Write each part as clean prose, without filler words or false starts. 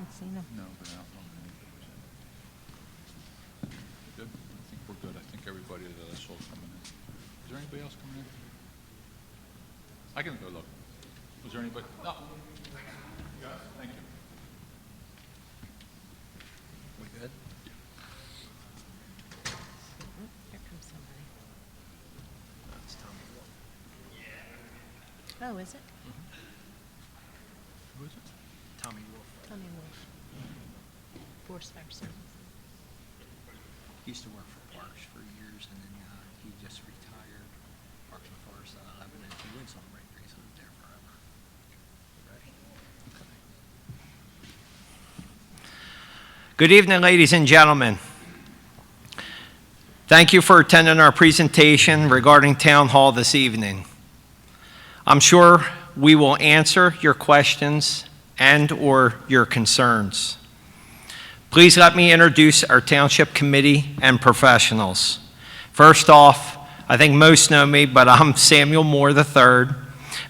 haven't seen him. No, but I don't know any. Good? I think we're good. I think everybody that I saw coming in. Is there anybody else coming in? I can go look. Was there anybody? No. Yeah, thank you. We good? Here comes somebody. That's Tommy Wolf. Oh, is it? Who is it? Tommy Wolf. Tommy Wolf. Forest Fire Service. He used to work for Parks for years, and then he just retired. Parks and Forest on 11, and he lives on Ray He's lived there forever. Right? Good evening, ladies and gentlemen. Thank you for attending our presentation regarding Town Hall this evening. I'm sure we will answer your questions and/or your concerns. Please let me introduce our Township Committee and professionals. First off, I think most know me, but I'm Samuel Moore III.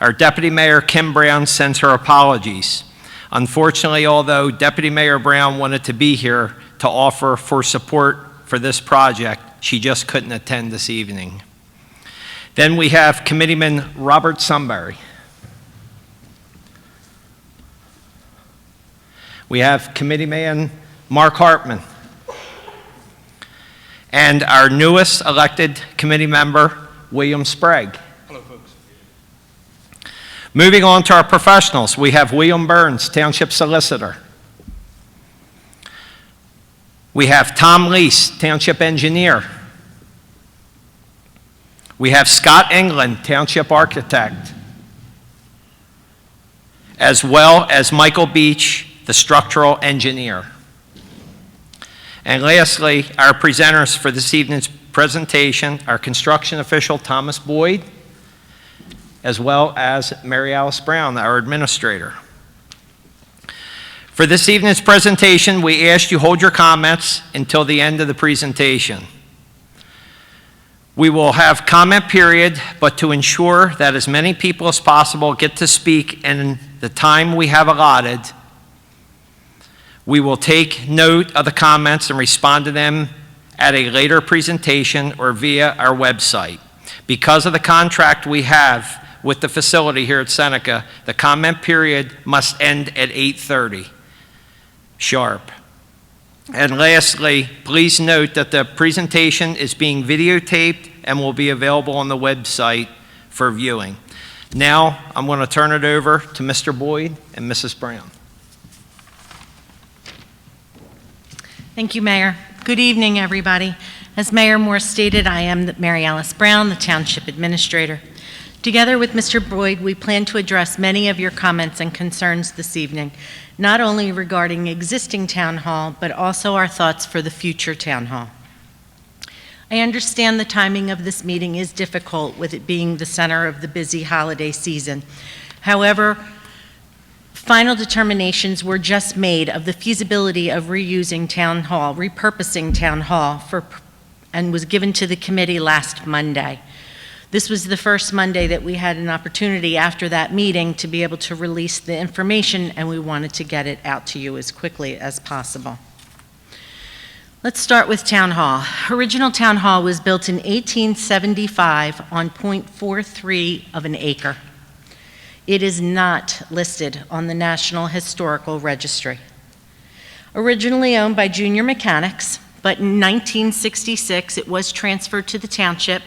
Our Deputy Mayor, Kim Brown, sends her apologies. Unfortunately, although Deputy Mayor Brown wanted to be here to offer for support for this project, she just couldn't attend this evening. Then we have Committeeman Robert Sunbury. We have Committeeman Mark Hartman. And our newest elected committee member, William Sprague. Hello, folks. Moving on to our professionals, we have William Burns, Township Solicitor. We have Tom Lease, Township Engineer. We have Scott England, Township Architect, as well as Michael Beach, the Structural Engineer. And lastly, our presenters for this evening's presentation, our construction official, Thomas Boyd, as well as Mary Alice Brown, our administrator. For this evening's presentation, we ask you hold your comments until the end of the presentation. We will have comment period, but to ensure that as many people as possible get to speak in the time we have allotted, we will take note of the comments and respond to them at a later presentation or via our website. Because of the contract we have with the facility here at Seneca, the comment period must end at 8:30 sharp. And lastly, please note that the presentation is being videotaped and will be available on the website for viewing. Now, I'm going to turn it over to Mr. Boyd and Mrs. Brown. Thank you, Mayor. Good evening, everybody. As Mayor Moore stated, I am Mary Alice Brown, the Township Administrator. Together with Mr. Boyd, we plan to address many of your comments and concerns this evening, not only regarding existing Town Hall, but also our thoughts for the future Town Hall. I understand the timing of this meeting is difficult with it being the center of the busy holiday season. However, final determinations were just made of the feasibility of reusing Town Hall, repurposing Town Hall, and was given to the committee last Monday. This was the first Monday that we had an opportunity after that meeting to be able to release the information, and we wanted to get it out to you as quickly as possible. Let's start with Town Hall. Original Town Hall was built in 1875 on 0.43 of an acre. It is not listed on the National Historical Registry. Originally owned by Junior Mechanics, but in 1966 it was transferred to the township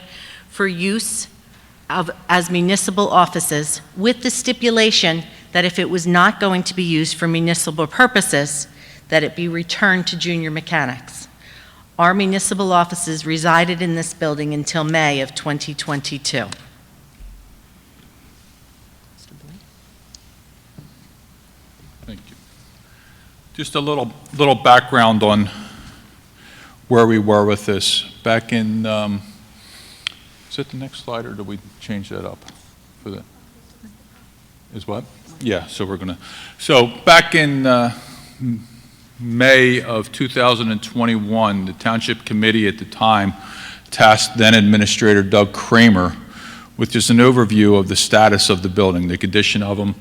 for use as municipal offices, with the stipulation that if it was not going to be used for municipal purposes, that it be returned to Junior Mechanics. Our municipal offices resided in this building until May of 2022. Thank you. Just a little background on where we were with this. Back in, is it the next slide, or do we change that up for the, is what? Yeah, so we're gonna, so back in May of 2021, the Township Committee at the time tasked then Administrator Doug Kramer with just an overview of the status of the building, the condition of them,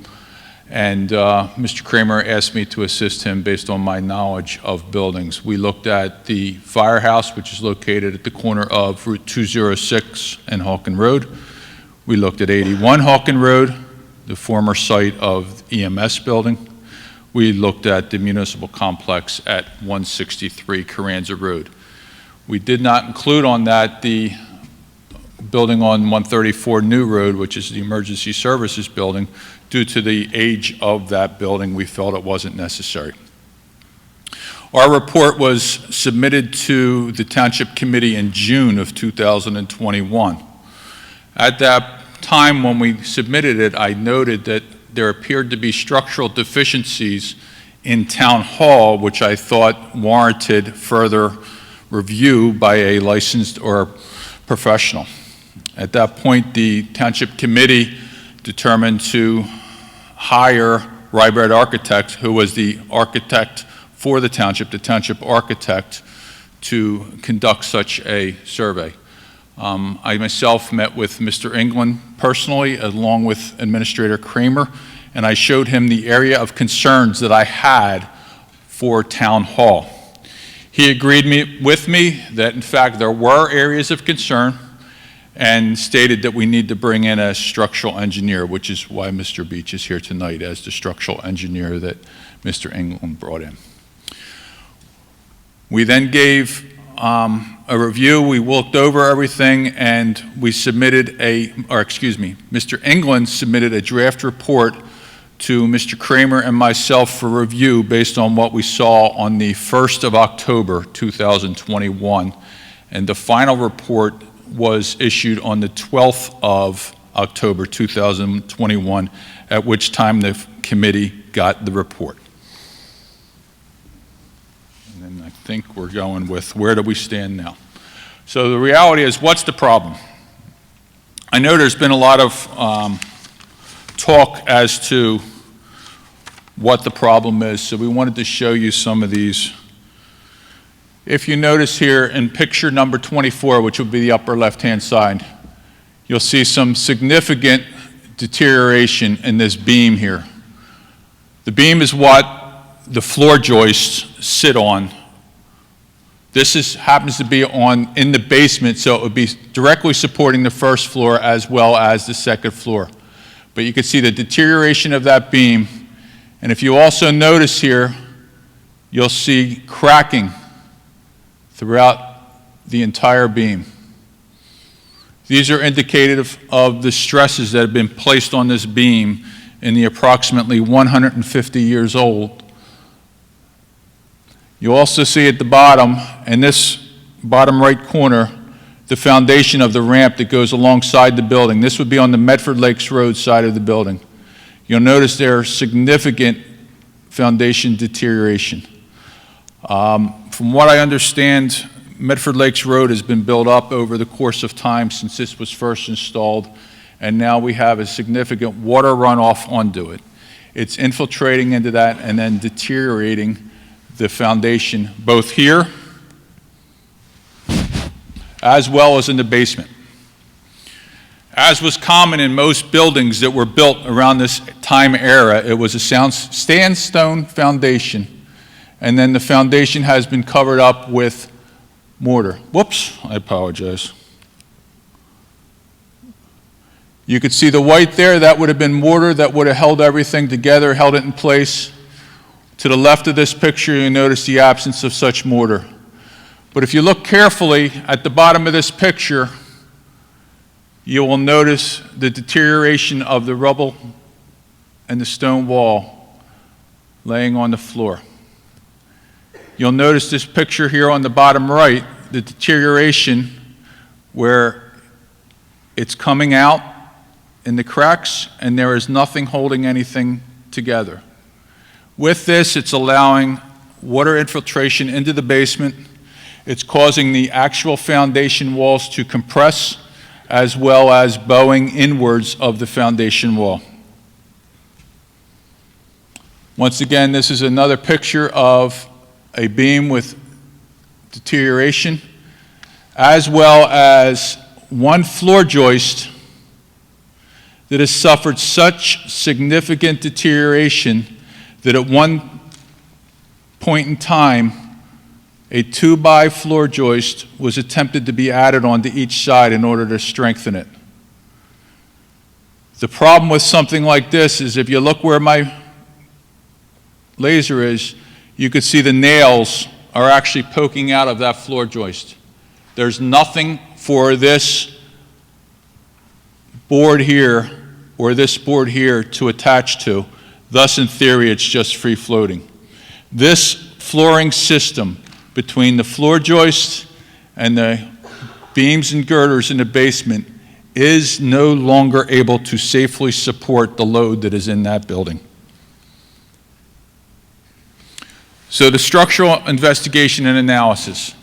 And Mr. Kramer asked me to assist him based on my knowledge of buildings. We looked at the firehouse, which is located at the corner of Route 206 and Hawken Road. We looked at 81 Hawken Road, the former site of EMS building. We looked at the municipal complex at 163 Carranza Road. We did not include on that the building on 134 New Road, which is the emergency services building. Due to the age of that building, we felt it wasn't necessary. Our report was submitted to the Township Committee in June of 2021. At that time when we submitted it, I noted that there appeared to be structural deficiencies in Town Hall, which I thought warranted further review by a licensed or professional. At that point, the Township Committee determined to hire Rybred Architects, who was the architect for the township architect, to conduct such a survey. I myself met with Mr. England personally, along with Administrator Kramer, and I showed him the area of concerns that I had for Town Hall. He agreed with me that, in fact, there were areas of concern and stated that we need to bring in a structural engineer, which is why Mr. Beach is here tonight as the structural engineer that Mr. England brought in. We then gave a review. We looked over everything, and we submitted Mr. England submitted a draft report to Mr. Kramer and myself for review based on what we saw on the 1st of October, 2021. And the final report was issued on the 12th of October, 2021, at which time the committee got the report. And then I think we're going with where do we stand now? So the reality is, what's the problem? I know there's been a lot of talk as to what the problem is, so we wanted to show you some of these. If you notice here in picture number 24, which would be the upper left-hand side, you'll see some significant deterioration in this beam here. The beam is what the floor joists sit on. This happens to be in the basement, so it would be directly supporting the first floor as well as the second floor. But you can see the deterioration of that beam. And if you also notice here, you'll see cracking throughout the entire beam. These are indicative of the stresses that have been placed on this beam in the approximately 150 years old. You also see at the bottom, in this bottom right corner, the foundation of the ramp that goes alongside the building. This would be on the Medford Lakes Road side of the building. You'll notice there are significant foundation deterioration. From what I understand, Medford Lakes Road has been built up over the course of time since this was first installed, and now we have a significant water runoff onto it. It's infiltrating into that and then deteriorating the foundation both here as well as in the basement. As was common in most buildings that were built around this time era, it was a sandstone foundation, and then the foundation has been covered up with mortar. Whoops, I apologize. You could see the white there, that would have been mortar that would have held everything together, held it in place. To the left of this picture, you notice the absence of such mortar. But if you look carefully at the bottom of this picture, you will notice the deterioration of the rubble and the stone wall laying on the floor. You'll notice this picture here on the bottom right, the deterioration where it's coming out in the cracks and there is nothing holding anything together. With this, it's allowing water infiltration into the basement. It's causing the actual foundation walls to compress as well as bowing inwards of the foundation wall. Once again, this is another picture of a beam with deterioration, as well as one floor joist that has suffered such significant deterioration that at one point in time, a 2x floor joist was attempted to be added onto each side in order to strengthen it. The problem with something like this is if you look where my laser is, you could see the nails are actually poking out of that floor joist. There's nothing for this board here or this board here to attach to. Thus, in theory, it's just free floating. This flooring system between the floor joist and the beams and girders in the basement is no longer able to safely support the load that is in that building. So the structural investigation and analysis.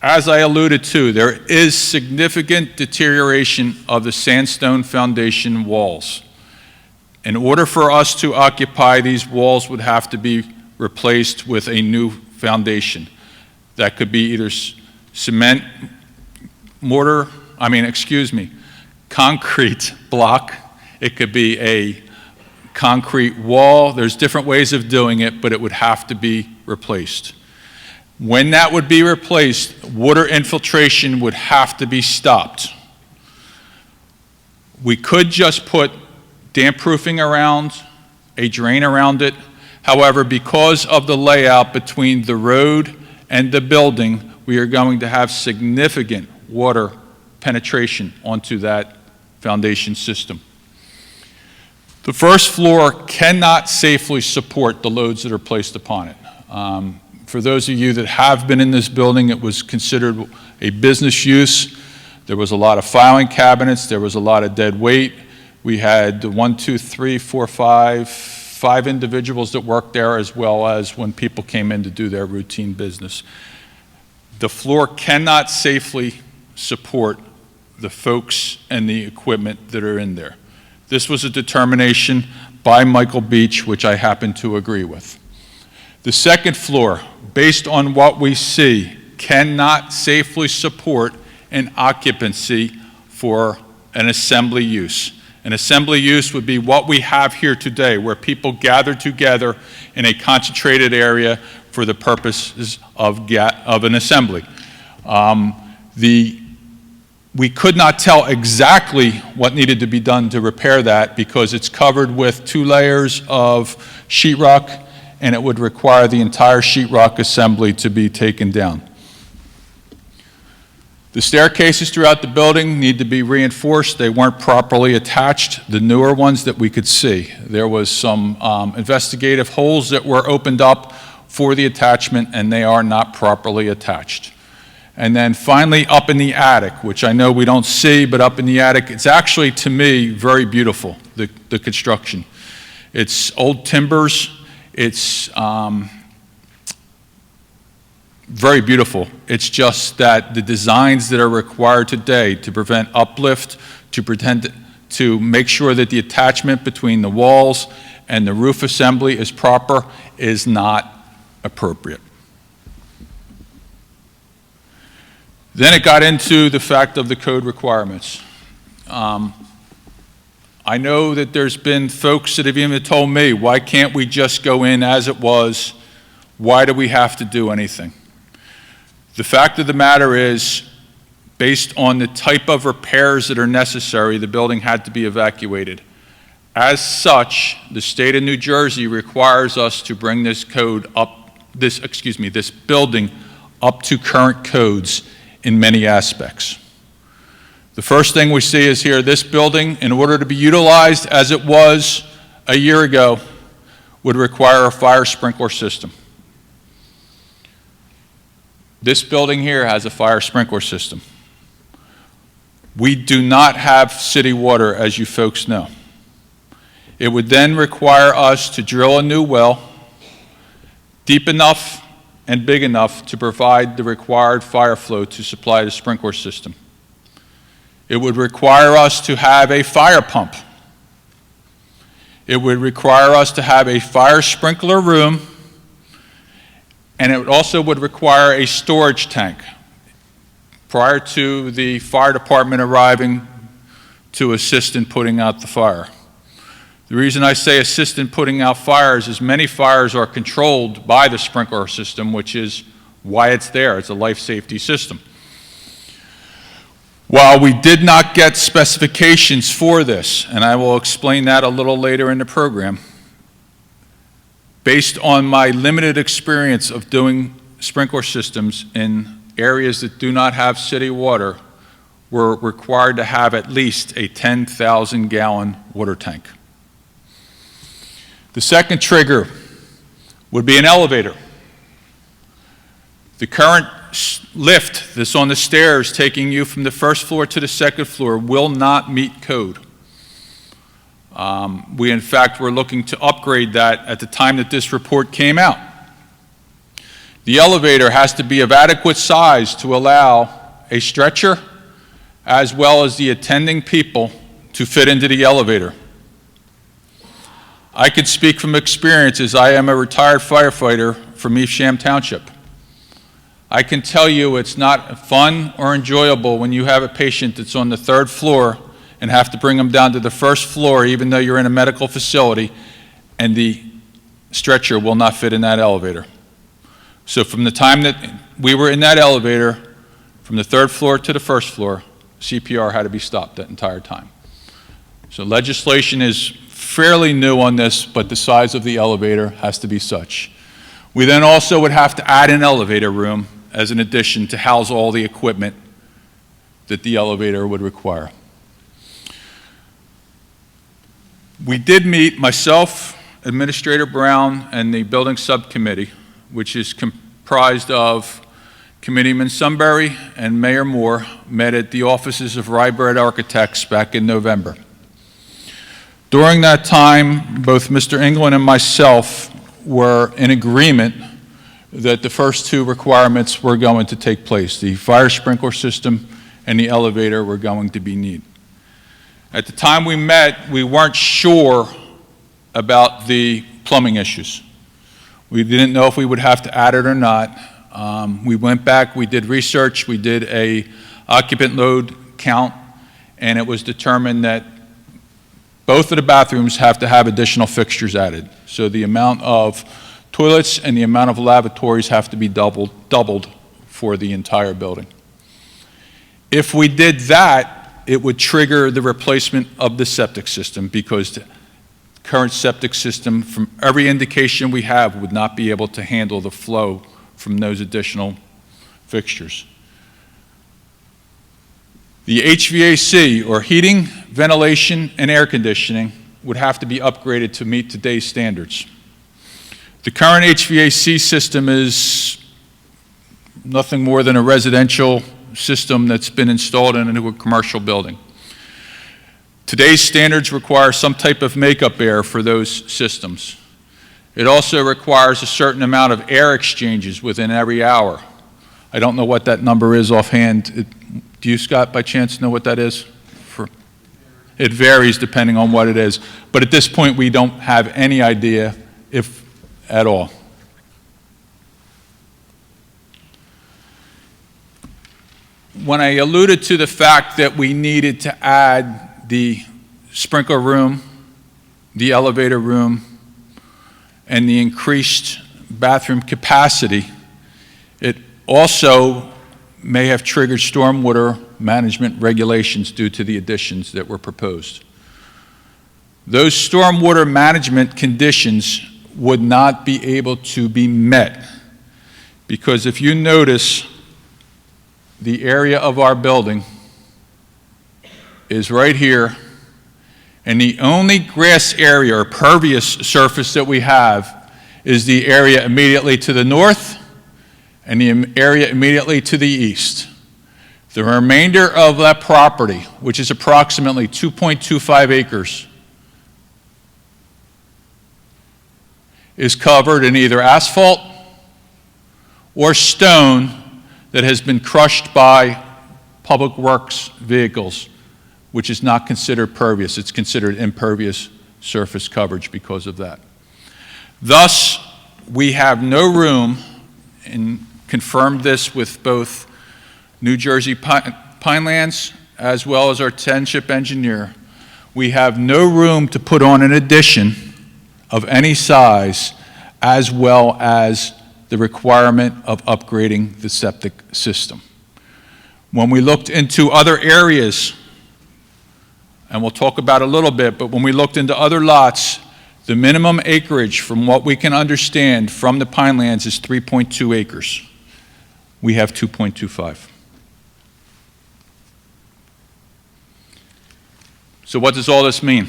As I alluded to, there is significant deterioration of the sandstone foundation walls. In order for us to occupy, these walls would have to be replaced with a new foundation. That could be either cement, concrete block. It could be a concrete wall. There's different ways of doing it, but it would have to be replaced. When that would be replaced, water infiltration would have to be stopped. We could just put damp proofing around, a drain around it. However, because of the layout between the road and the building, we are going to have significant water penetration onto that foundation system. The first floor cannot safely support the loads that are placed upon it. For those of you that have been in this building, it was considered a business use. There was a lot of filing cabinets. There was a lot of dead weight. We had 5 individuals that worked there, as well as when people came in to do their routine business. The floor cannot safely support the folks and the equipment that are in there. This was a determination by Michael Beach, which I happen to agree with. The second floor, based on what we see, cannot safely support an occupancy for an assembly use. An assembly use would be what we have here today, where people gather together in a concentrated area for the purposes of an assembly. We could not tell exactly what needed to be done to repair that because it's covered with 2 layers of sheetrock, and it would require the entire sheetrock assembly to be taken down. The staircases throughout the building need to be reinforced. They weren't properly attached, the newer ones that we could see. There was some investigative holes that were opened up for the attachment, and they are not properly attached. And then finally, up in the attic, which I know we don't see, but up in the attic, it's actually, to me, very beautiful, the construction. It's old timbers. It's very beautiful. It's just that the designs that are required today to prevent uplift, to make sure that the attachment between the walls and the roof assembly is proper, is not appropriate. Then it got into the fact of the code requirements. I know that there's been folks that have even told me, why can't we just go in as it was? Why do we have to do anything? The fact of the matter is, based on the type of repairs that are necessary, the building had to be evacuated. As such, the state of New Jersey requires us to bring this building up to current codes in many aspects. The first thing we see is here, this building, in order to be utilized as it was a year ago, would require a fire sprinkler system. This building here has a fire sprinkler system. We do not have city water, as you folks know. It would then require us to drill a new well, deep enough and big enough to provide the required fire flow to supply the sprinkler system. It would require us to have a fire pump. It would require us to have a fire sprinkler room, and it also would require a storage tank. Prior to the fire department arriving, to assist in putting out the fire. The reason I say assist in putting out fires is many fires are controlled by the sprinkler system, which is why it's there. It's a life safety system. While we did not get specifications for this, and I will explain that a little later in the program, based on my limited experience of doing sprinkler systems in areas that do not have city water, we're required to have at least a 10,000-gallon water tank. The second trigger would be an elevator. The current lift that's on the stairs taking you from the first floor to the second floor will not meet code. We, in fact, were looking to upgrade that at the time that this report came out. The elevator has to be of adequate size to allow a stretcher as well as the attending people to fit into the elevator. I could speak from experience as I am a retired firefighter from Evesham Township. I can tell you it's not fun or enjoyable when you have a patient that's on the third floor and have to bring them down to the first floor even though you're in a medical facility and the stretcher will not fit in that elevator. So from the time that we were in that elevator, from the third floor to the first floor, CPR had to be stopped that entire time. So legislation is fairly new on this, but the size of the elevator has to be such. We then also would have to add an elevator room as an addition to house all the equipment that the elevator would require. We did meet, myself, Administrator Brown, and the building subcommittee, which is comprised of Committeeman Sunbury and Mayor Moore, met at the offices of Rybread Architects back in November. During that time, both Mr. England and myself were in agreement that the first two requirements were going to take place. The fire sprinkler system and the elevator were going to be needed. At the time we met, we weren't sure about the plumbing issues. We didn't know if we would have to add it or not. We went back, we did research, we did a occupant load count, and it was determined that both of the bathrooms have to have additional fixtures added. So the amount of toilets and the amount of lavatories have to be doubled for the entire building. If we did that, it would trigger the replacement of the septic system because the current septic system, from every indication we have, would not be able to handle the flow from those additional fixtures. The HVAC, or heating, ventilation, and air conditioning, would have to be upgraded to meet today's standards. The current HVAC system is nothing more than a residential system that's been installed into a commercial building. Today's standards require some type of makeup air for those systems. It also requires a certain amount of air exchanges within every hour. I don't know what that number is offhand. Do you, Scott, by chance know what that is? It varies depending on what it is. But at this point, we don't have any idea, if at all. When I alluded to the fact that we needed to add the sprinkler room, the elevator room, and the increased bathroom capacity, it also may have triggered stormwater management regulations due to the additions that were proposed. Those stormwater management conditions would not be able to be met because if you notice, the area of our building is right here, and the only grass area or pervious surface that we have is the area immediately to the north and the area immediately to the east. The remainder of that property, which is approximately 2.25 acres, is covered in either asphalt or stone that has been crushed by public works vehicles, which is not considered pervious. It's considered impervious surface coverage because of that. Thus, we have no room, and confirmed this with both New Jersey Pinelands as well as our township engineer, we have no room to put on an addition of any size, as well as the requirement of upgrading the septic system. When we looked into other areas, and we'll talk about it a little bit, but when we looked into other lots, the minimum acreage from what we can understand from the Pinelands is 3.2 acres. We have 2.25. So what does all this mean?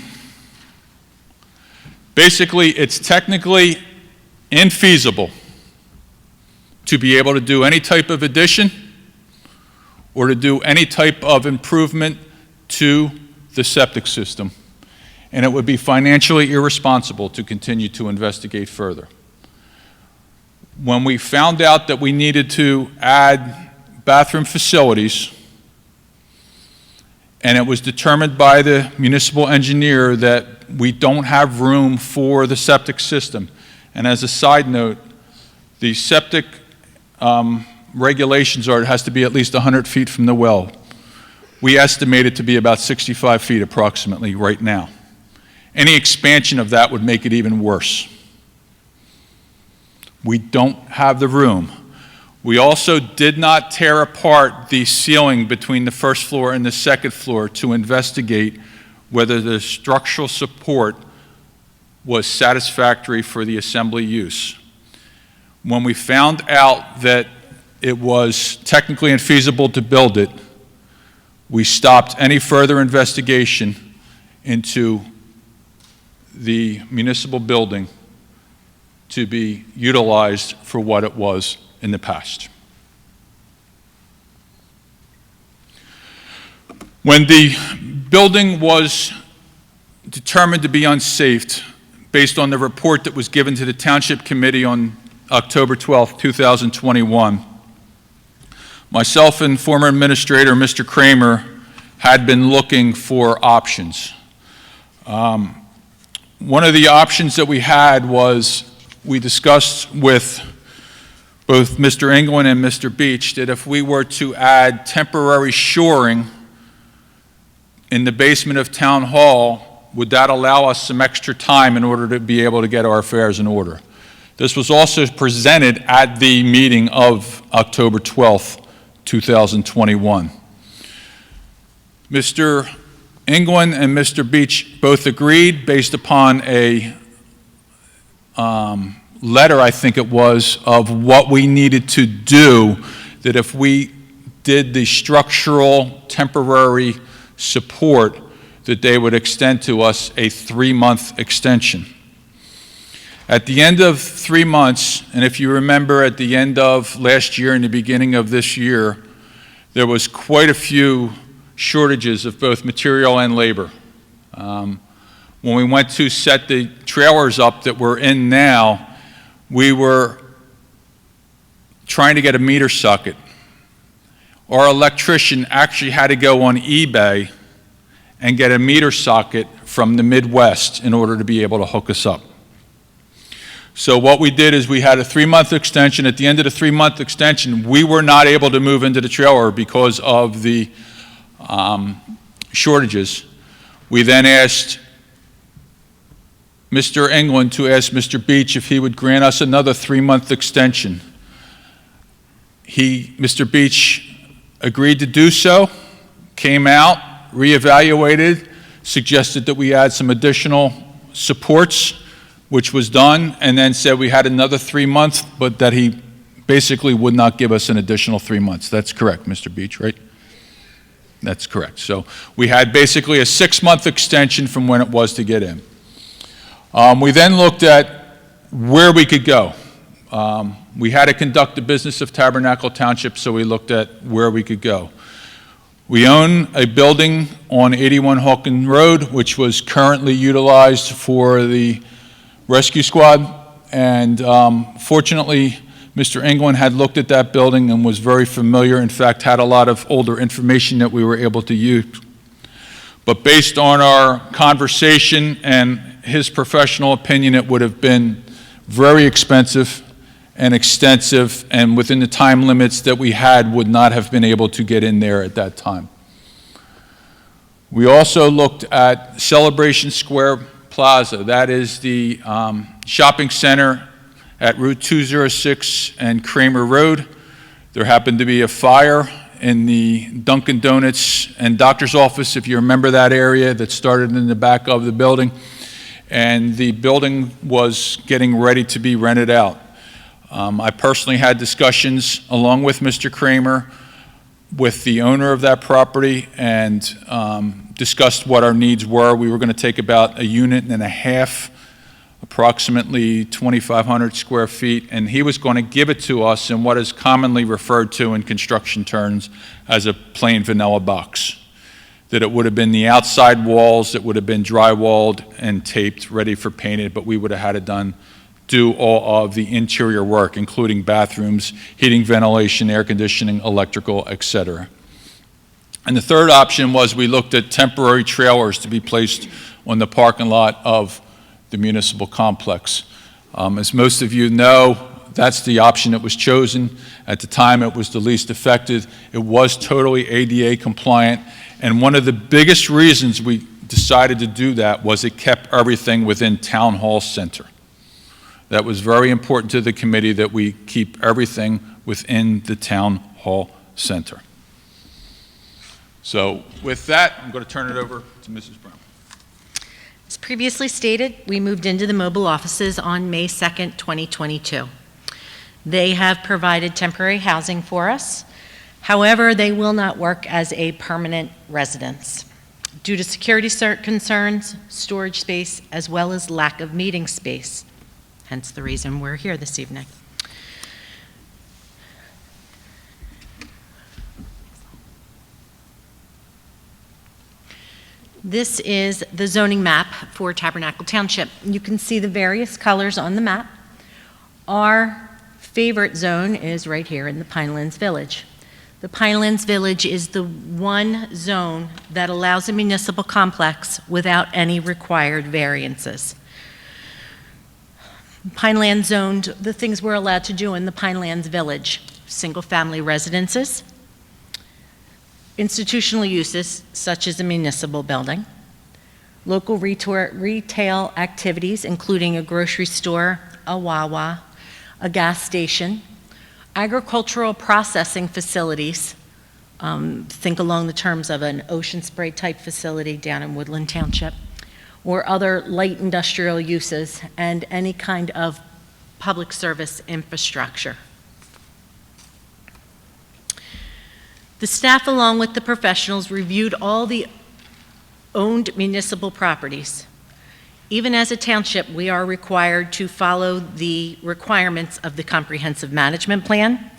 Basically, it's technically infeasible to be able to do any type of addition or to do any type of improvement to the septic system, and it would be financially irresponsible to continue to investigate further. When we found out that we needed to add bathroom facilities, and it was determined by the municipal engineer that we don't have room for the septic system. And as a side note, the septic regulations are it has to be at least 100 feet from the well. We estimate it to be about 65 feet approximately right now. Any expansion of that would make it even worse. We don't have the room. We also did not tear apart the ceiling between the first floor and the second floor to investigate whether the structural support was satisfactory for the assembly use. When we found out that it was technically infeasible to build it, we stopped any further investigation into the municipal building to be utilized for what it was in the past. When the building was determined to be unsafe, based on the report that was given to the Township Committee on October 12, 2021, myself and former Administrator Mr. Kramer had been looking for options. One of the options that we had was we discussed with both Mr. England and Mr. Beach that if we were to add temporary shoring in the basement of Town Hall, would that allow us some extra time in order to be able to get our affairs in order? This was also presented at the meeting of October 12th, 2021. Mr. England and Mr. Beach both agreed based upon a letter, I think it was, of what we needed to do, that if we did the structural temporary support, that they would extend to us a 3-month extension. At the end of 3 months, and if you remember at the end of last year and the beginning of this year, there was quite a few shortages of both material and labor. When we went to set the trailers up that we're in now, we were trying to get a meter socket. Our electrician actually had to go on eBay and get a meter socket from the Midwest in order to be able to hook us up. So what we did is we had a 3-month extension. At the end of the 3-month extension, we were not able to move into the trailer because of the shortages. We then asked Mr. England to ask Mr. Beach if he would grant us another 3-month extension. Mr. Beach agreed to do so, came out, reevaluated, suggested that we add some additional supports, which was done, and then said we had another 3 months, but that he basically would not give us an additional 3 months. That's correct, Mr. Beach, right? That's correct. So we had basically a 6-month extension from when it was to get in. We then looked at where we could go. We had to conduct the business of Tabernacle Township, so we looked at where we could go. We own a building on 81 Hawken Road, which was currently utilized for the rescue squad, and fortunately, Mr. England had looked at that building and was very familiar, in fact, had a lot of older information that we were able to use. But based on our conversation and his professional opinion, it would have been very expensive and extensive, and within the time limits that we had, would not have been able to get in there at that time. We also looked at Celebration Square Plaza. That is the shopping center at Route 206 and Kramer Road. There happened to be a fire in the Dunkin' Donuts and doctor's office, if you remember that area, that started in the back of the building. And the building was getting ready to be rented out. I personally had discussions along with Mr. Kramer with the owner of that property and discussed what our needs were. We were going to take about 1.5 units, approximately 2,500 square feet, and he was going to give it to us in what is commonly referred to in construction terms as a plain vanilla box. That it would have been the outside walls, it would have been drywalled and taped, ready for painted, but we would have had it do all of the interior work, including bathrooms, heating, ventilation, air conditioning, electrical, etc. And the third option was we looked at temporary trailers to be placed on the parking lot of the municipal complex. As most of you know, that's the option that was chosen. At the time, it was the least effective. It was totally ADA compliant, and one of the biggest reasons we decided to do that was it kept everything within Town Hall Center. That was very important to the committee, that we keep everything within the Town Hall Center. So with that, I'm going to turn it over to Mrs. Brown. As previously stated, we moved into the mobile offices on May 2nd, 2022. They have provided temporary housing for us. However, they will not work as a permanent residence due to security concerns, storage space, as well as lack of meeting space. Hence the reason we're here this evening. This is the zoning map for Tabernacle Township. You can see the various colors on the map. Our favorite zone is right here in the Pinelands Village. The Pinelands Village is the one zone that allows a municipal complex without any required variances. Pinelands zoned the things we're allowed to do in the Pinelands Village: single-family residences, institutional uses such as a municipal building, local retail activities including a grocery store, a Wawa, a gas station, agricultural processing facilities, think along the terms of an Ocean Spray type facility down in Woodland Township, or other light industrial uses, and any kind of public service infrastructure. The staff, along with the professionals, reviewed all the owned municipal properties. Even as a township, we are required to follow the requirements of the Comprehensive Management Plan,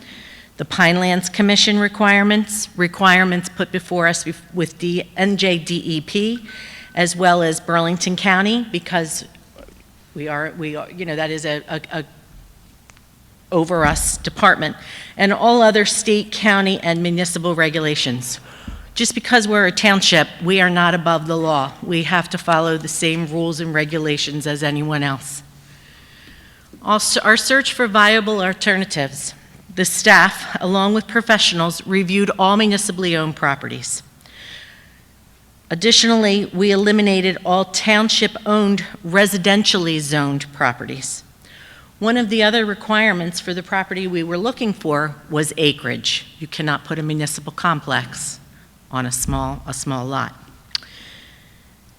the Pinelands Commission requirements put before us with the NJDEP, as well as Burlington County, because we are, that is a over us department, and all other state, county, and municipal regulations. Just because we're a township, we are not above the law. We have to follow the same rules and regulations as anyone else. Also, our search for viable alternatives. The staff, along with professionals, reviewed all municipally owned properties. Additionally, we eliminated all township-owned residentially zoned properties. One of the other requirements for the property we were looking for was acreage. You cannot put a municipal complex on a small lot.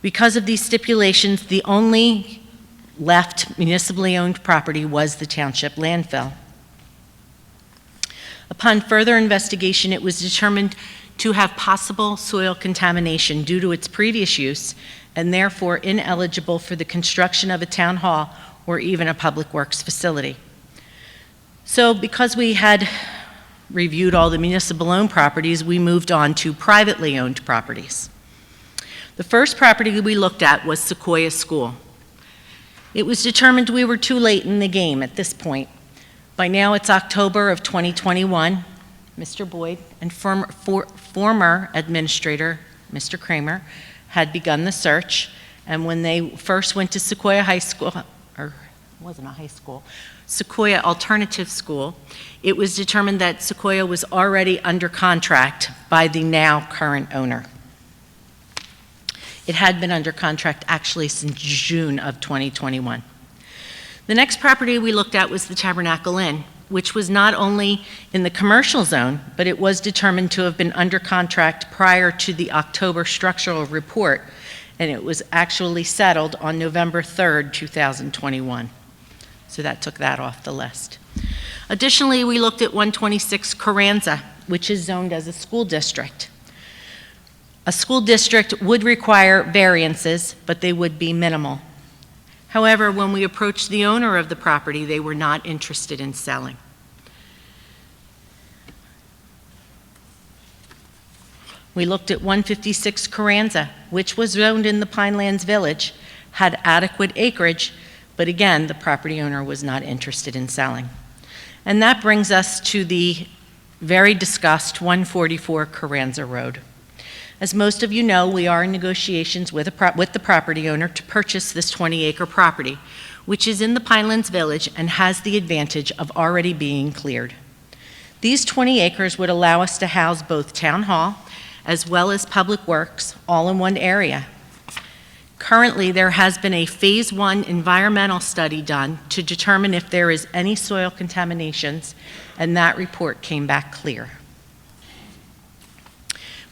Because of these stipulations, the only left municipally owned property was the township landfill. Upon further investigation, it was determined to have possible soil contamination due to its previous use, and therefore ineligible for the construction of a town hall or even a public works facility. So because we had reviewed all the municipal owned properties, we moved on to privately owned properties. The first property we looked at was Sequoia School. It was determined we were too late in the game at this point. By now it's October of 2021. Mr. Boyd and former administrator, Mr. Kramer, had begun the search, and when they first went to Sequoia High School, or it wasn't a high school, Sequoia Alternative School, it was determined that Sequoia was already under contract by the now current owner. It had been under contract actually since June of 2021. The next property we looked at was the Tabernacle Inn, which was not only in the commercial zone, but it was determined to have been under contract prior to the October structural report, and it was actually settled on November 3rd, 2021. So that took that off the list. Additionally, we looked at 126 Carranza, which is zoned as a school district. A school district would require variances, but they would be minimal. However, when we approached the owner of the property, they were not interested in selling. We looked at 156 Carranza, which was zoned in the Pinelands Village, had adequate acreage, but again, the property owner was not interested in selling. And that brings us to the very discussed 144 Carranza Road. As most of you know, we are in negotiations with the property owner to purchase this 20-acre property, which is in the Pinelands Village and has the advantage of already being cleared. These 20 acres would allow us to house both Town Hall as well as Public Works all in one area. Currently, there has been a Phase 1 environmental study done to determine if there is any soil contaminations, and that report came back clear.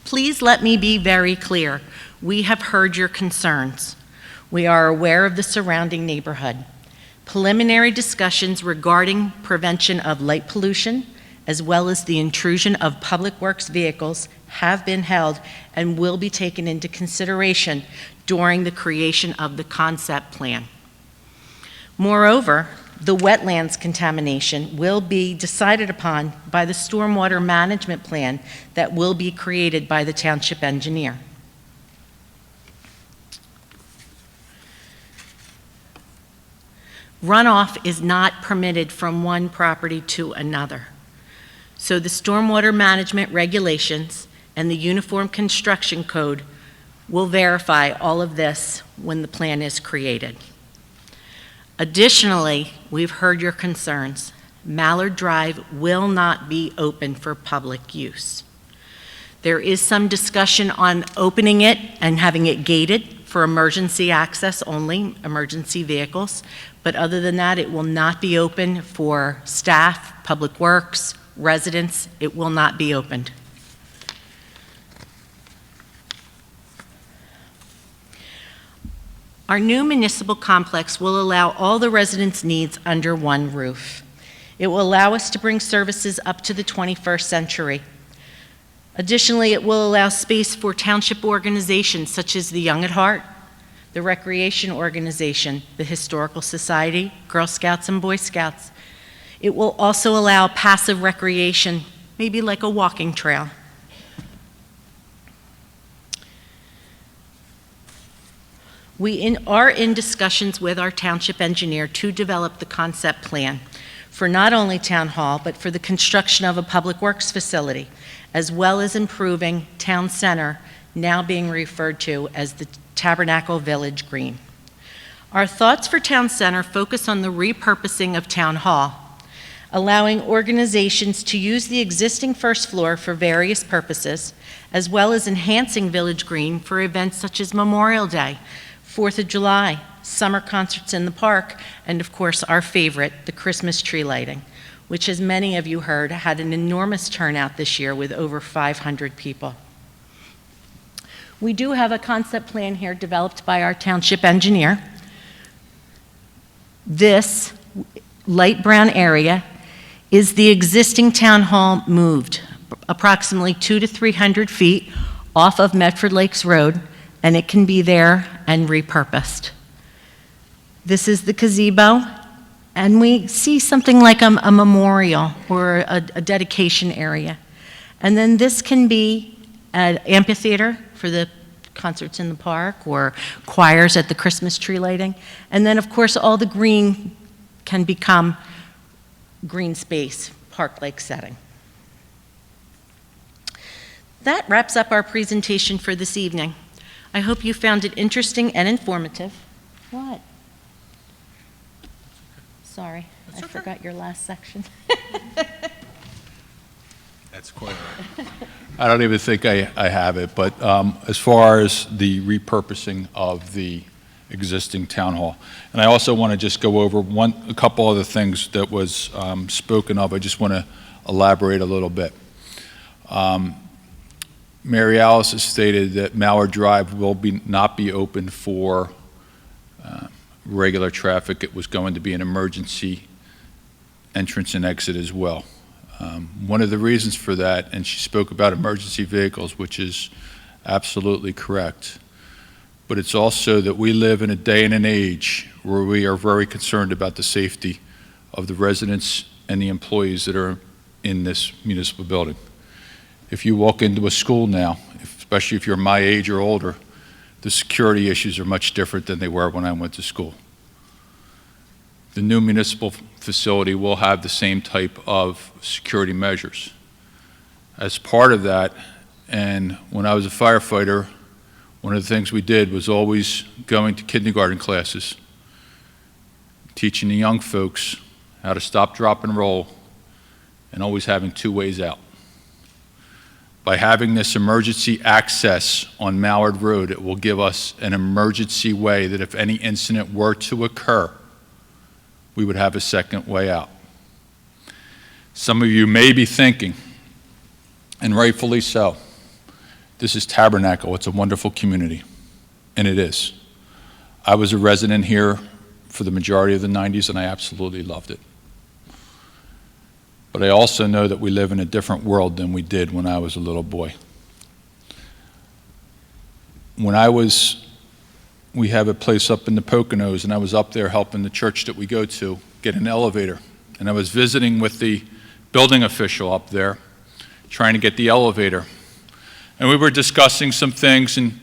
Please let me be very clear. We have heard your concerns. We are aware of the surrounding neighborhood. Preliminary discussions regarding prevention of light pollution, as well as the intrusion of Public Works vehicles, have been held and will be taken into consideration during the creation of the concept plan. Moreover, the wetlands contamination will be decided upon by the stormwater management plan that will be created by the township engineer. Runoff is not permitted from one property to another. So the stormwater management regulations and the Uniform Construction Code will verify all of this when the plan is created. Additionally, we've heard your concerns. Mallard Drive will not be open for public use. There is some discussion on opening it and having it gated for emergency access only, emergency vehicles, but other than that, it will not be open for staff, Public Works, residents. It will not be opened. Our new municipal complex will allow all the residents' needs under one roof. It will allow us to bring services up to the 21st century. Additionally, it will allow space for township organizations such as the Young at Heart, the Recreation Organization, the Historical Society, Girl Scouts and Boy Scouts. It will also allow passive recreation, maybe like a walking trail. We are in discussions with our township engineer to develop the concept plan for not only Town Hall, but for the construction of a Public Works facility, as well as improving Town Center, now being referred to as the Tabernacle Village Green. Our thoughts for Town Center focus on the repurposing of Town Hall, allowing organizations to use the existing first floor for various purposes, as well as enhancing Village Green for events such as Memorial Day, 4th of July, summer concerts in the park, and of course our favorite, the Christmas tree lighting, which, as many of you heard, had an enormous turnout this year with over 500 people. We do have a concept plan here developed by our township engineer. This light brown area is the existing town hall moved approximately 200 to 300 feet off of Medford Lakes Road, and it can be there and repurposed. This is the gazebo, and we see something like a memorial or a dedication area. And then this can be an amphitheater for the concerts in the park or choirs at the Christmas tree lighting. And then, of course, all the green can become green space, park-like setting. That wraps up our presentation for this evening. I hope you found it interesting and informative. What? Sorry, I forgot your last section. That's quite all right. I don't even think I have it, but as far as the repurposing of the existing town hall. And I also want to just go over a couple other things that was spoken of. I just want to elaborate a little bit. Mary Alice has stated that Mallard Drive will not be open for regular traffic. It was going to be an emergency entrance and exit as well. One of the reasons for that, and she spoke about emergency vehicles, which is absolutely correct, but it's also that we live in a day and an age where we are very concerned about the safety of the residents and the employees that are in this municipal building. If you walk into a school now, especially if you're my age or older, the security issues are much different than they were when I went to school. The new municipal facility will have the same type of security measures. As part of that, and when I was a firefighter, one of the things we did was always going to kindergarten classes, teaching the young folks how to stop, drop, and roll, and always having two ways out. By having this emergency access on Mallard Road, it will give us an emergency way that if any incident were to occur, we would have a second way out. Some of you may be thinking, and rightfully so, this is Tabernacle, it's a wonderful community, and it is. I was a resident here for the majority of the 90s, and I absolutely loved it. But I also know that we live in a different world than we did when I was a little boy. We have a place up in the Poconos, and I was up there helping the church that we go to get an elevator. And I was visiting with the building official up there, trying to get the elevator. And we were discussing some things, and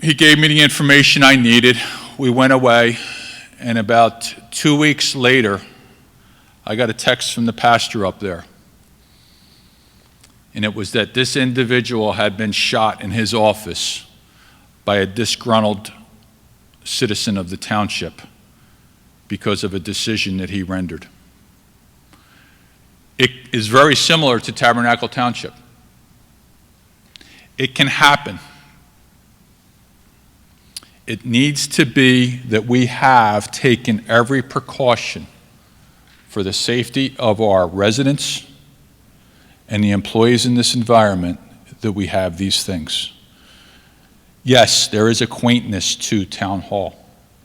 he gave me the information I needed. We went away, and about 2 weeks later, I got a text from the pastor up there. And it was that this individual had been shot in his office by a disgruntled citizen of the township because of a decision that he rendered. It is very similar to Tabernacle Township. It can happen. It needs to be that we have taken every precaution for the safety of our residents and the employees in this environment that we have these things. Yes, there is a quaintness to Town Hall.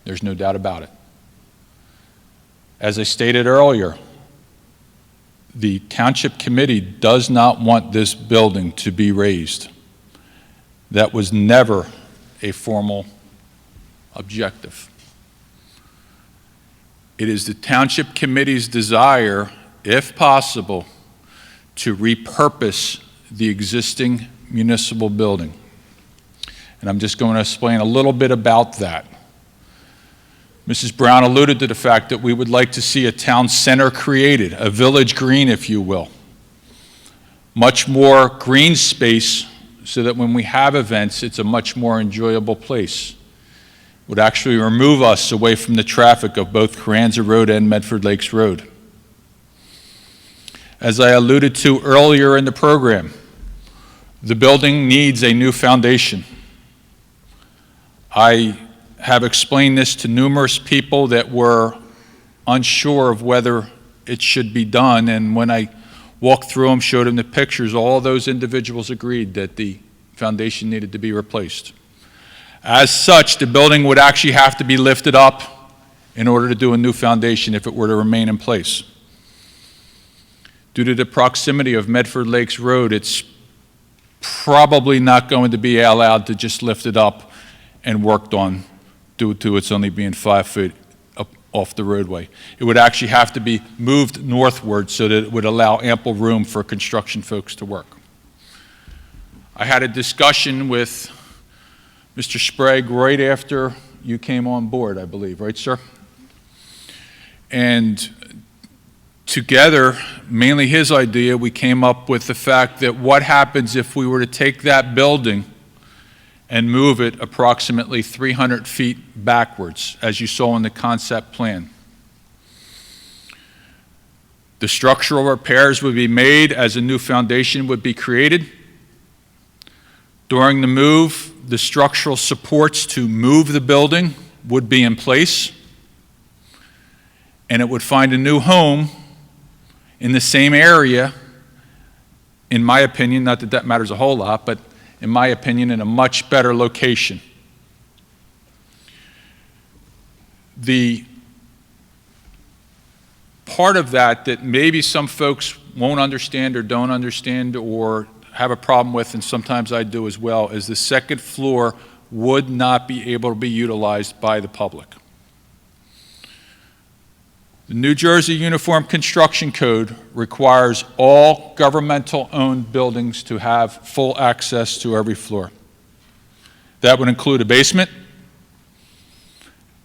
There's no doubt about it. As I stated earlier, the Township Committee does not want this building to be raised. That was never a formal objective. It is the Township Committee's desire, if possible, to repurpose the existing municipal building. And I'm just going to explain a little bit about that. Mrs. Brown alluded to the fact that we would like to see a town center created, a village green, if you will. Much more green space so that when we have events, it's a much more enjoyable place. It would actually remove us away from the traffic of both Carranza Road and Medford Lakes Road. As I alluded to earlier in the program, the building needs a new foundation. I have explained this to numerous people that were unsure of whether it should be done, and when I walked through them, showed them the pictures, all those individuals agreed that the foundation needed to be replaced. As such, the building would actually have to be lifted up in order to do a new foundation if it were to remain in place. Due to the proximity of Medford Lakes Road, it's probably not going to be allowed to just lift it up and worked on due to its only being 5 feet up off the roadway. It would actually have to be moved northward so that it would allow ample room for construction folks to work. I had a discussion with Mr. Sprague right after you came on board, I believe, right, sir? And together, mainly his idea, we came up with the fact that what happens if we were to take that building and move it approximately 300 feet backwards, as you saw in the concept plan. The structural repairs would be made as a new foundation would be created. During the move, the structural supports to move the building would be in place, and it would find a new home in the same area, in my opinion, not that that matters a whole lot, but in my opinion, in a much better location. The part of that maybe some folks won't understand or don't understand or have a problem with, and sometimes I do as well, is the second floor would not be able to be utilized by the public. The New Jersey Uniform Construction Code requires all governmental-owned buildings to have full access to every floor. That would include a basement.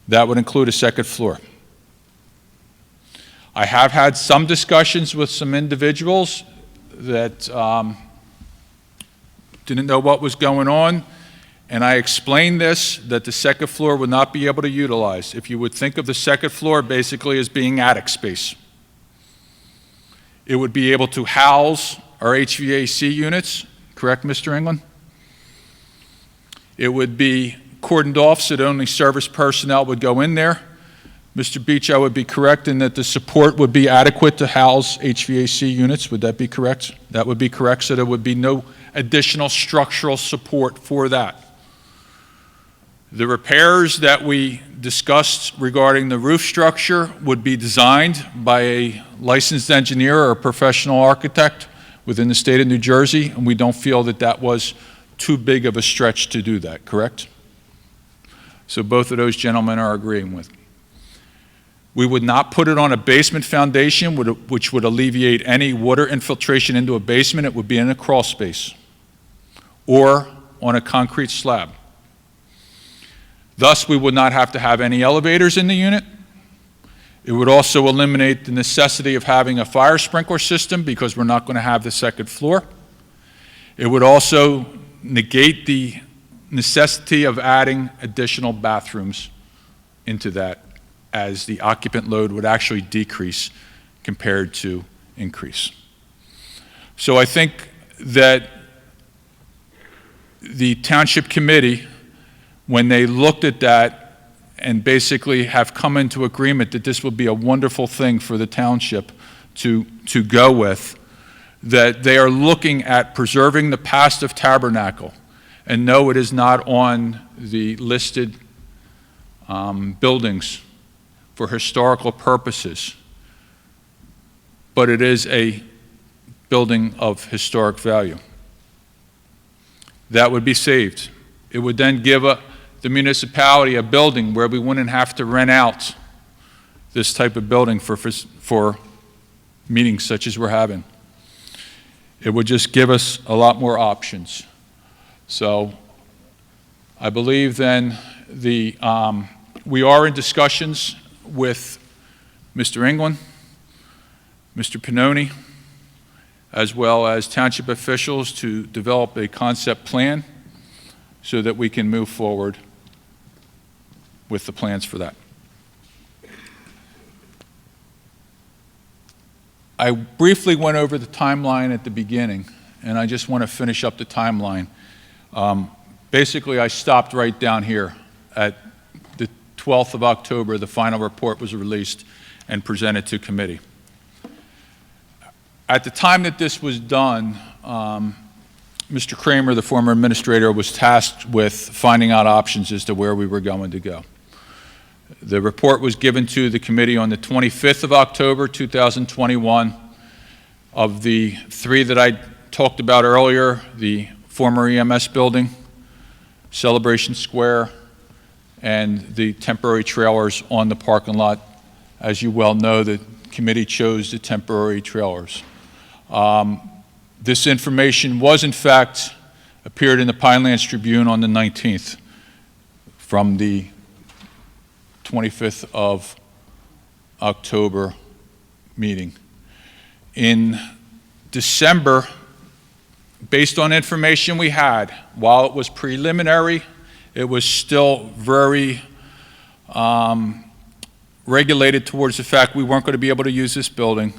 That would include a second floor. I have had some discussions with some individuals that didn't know what was going on, and I explained this, that the second floor would not be able to utilize. If you would think of the second floor basically as being attic space. It would be able to house our HVAC units, correct, Mr. England? It would be cordoned off so that only service personnel would go in there. Mr. Beach, I would be correct in that the support would be adequate to house HVAC units. Would that be correct? That would be correct, so there would be no additional structural support for that. The repairs that we discussed regarding the roof structure would be designed by a licensed engineer or a professional architect within the state of New Jersey, and we don't feel that that was too big of a stretch to do that, correct? So both of those gentlemen are agreeing with me. We would not put it on a basement foundation, which would alleviate any water infiltration into a basement. It would be in a crawl space or on a concrete slab. Thus, we would not have to have any elevators in the unit. It would also eliminate the necessity of having a fire sprinkler system because we're not going to have the second floor. It would also negate the necessity of adding additional bathrooms into that, as the occupant load would actually decrease compared to increase. So I think that the Township Committee, when they looked at that and basically have come into agreement that this would be a wonderful thing for the township to go with, that they are looking at preserving the past of Tabernacle. And no, it is not on the listed buildings for historical purposes, but it is a building of historic value. That would be saved. It would then give the municipality a building where we wouldn't have to rent out this type of building for meetings such as we're having. It would just give us a lot more options. So I believe then we are in discussions with Mr. England, Mr. Pannoni, as well as township officials to develop a concept plan so that we can move forward with the plans for that. I briefly went over the timeline at the beginning, and I just want to finish up the timeline. Basically, I stopped right down here at the 12th of October. The final report was released and presented to committee. At the time that this was done, Mr. Kramer, the former administrator, was tasked with finding out options as to where we were going to go. The report was given to the committee on the 25th of October, 2021. Of the three that I talked about earlier, the former EMS building, Celebration Square, and the temporary trailers on the parking lot. As you well know, the committee chose the temporary trailers. This information was, in fact, appeared in the Pinelands Tribune on the 19th from the 25th of October meeting. In December, based on information we had, while it was preliminary, it was still very regulated towards the fact we weren't going to be able to use this building.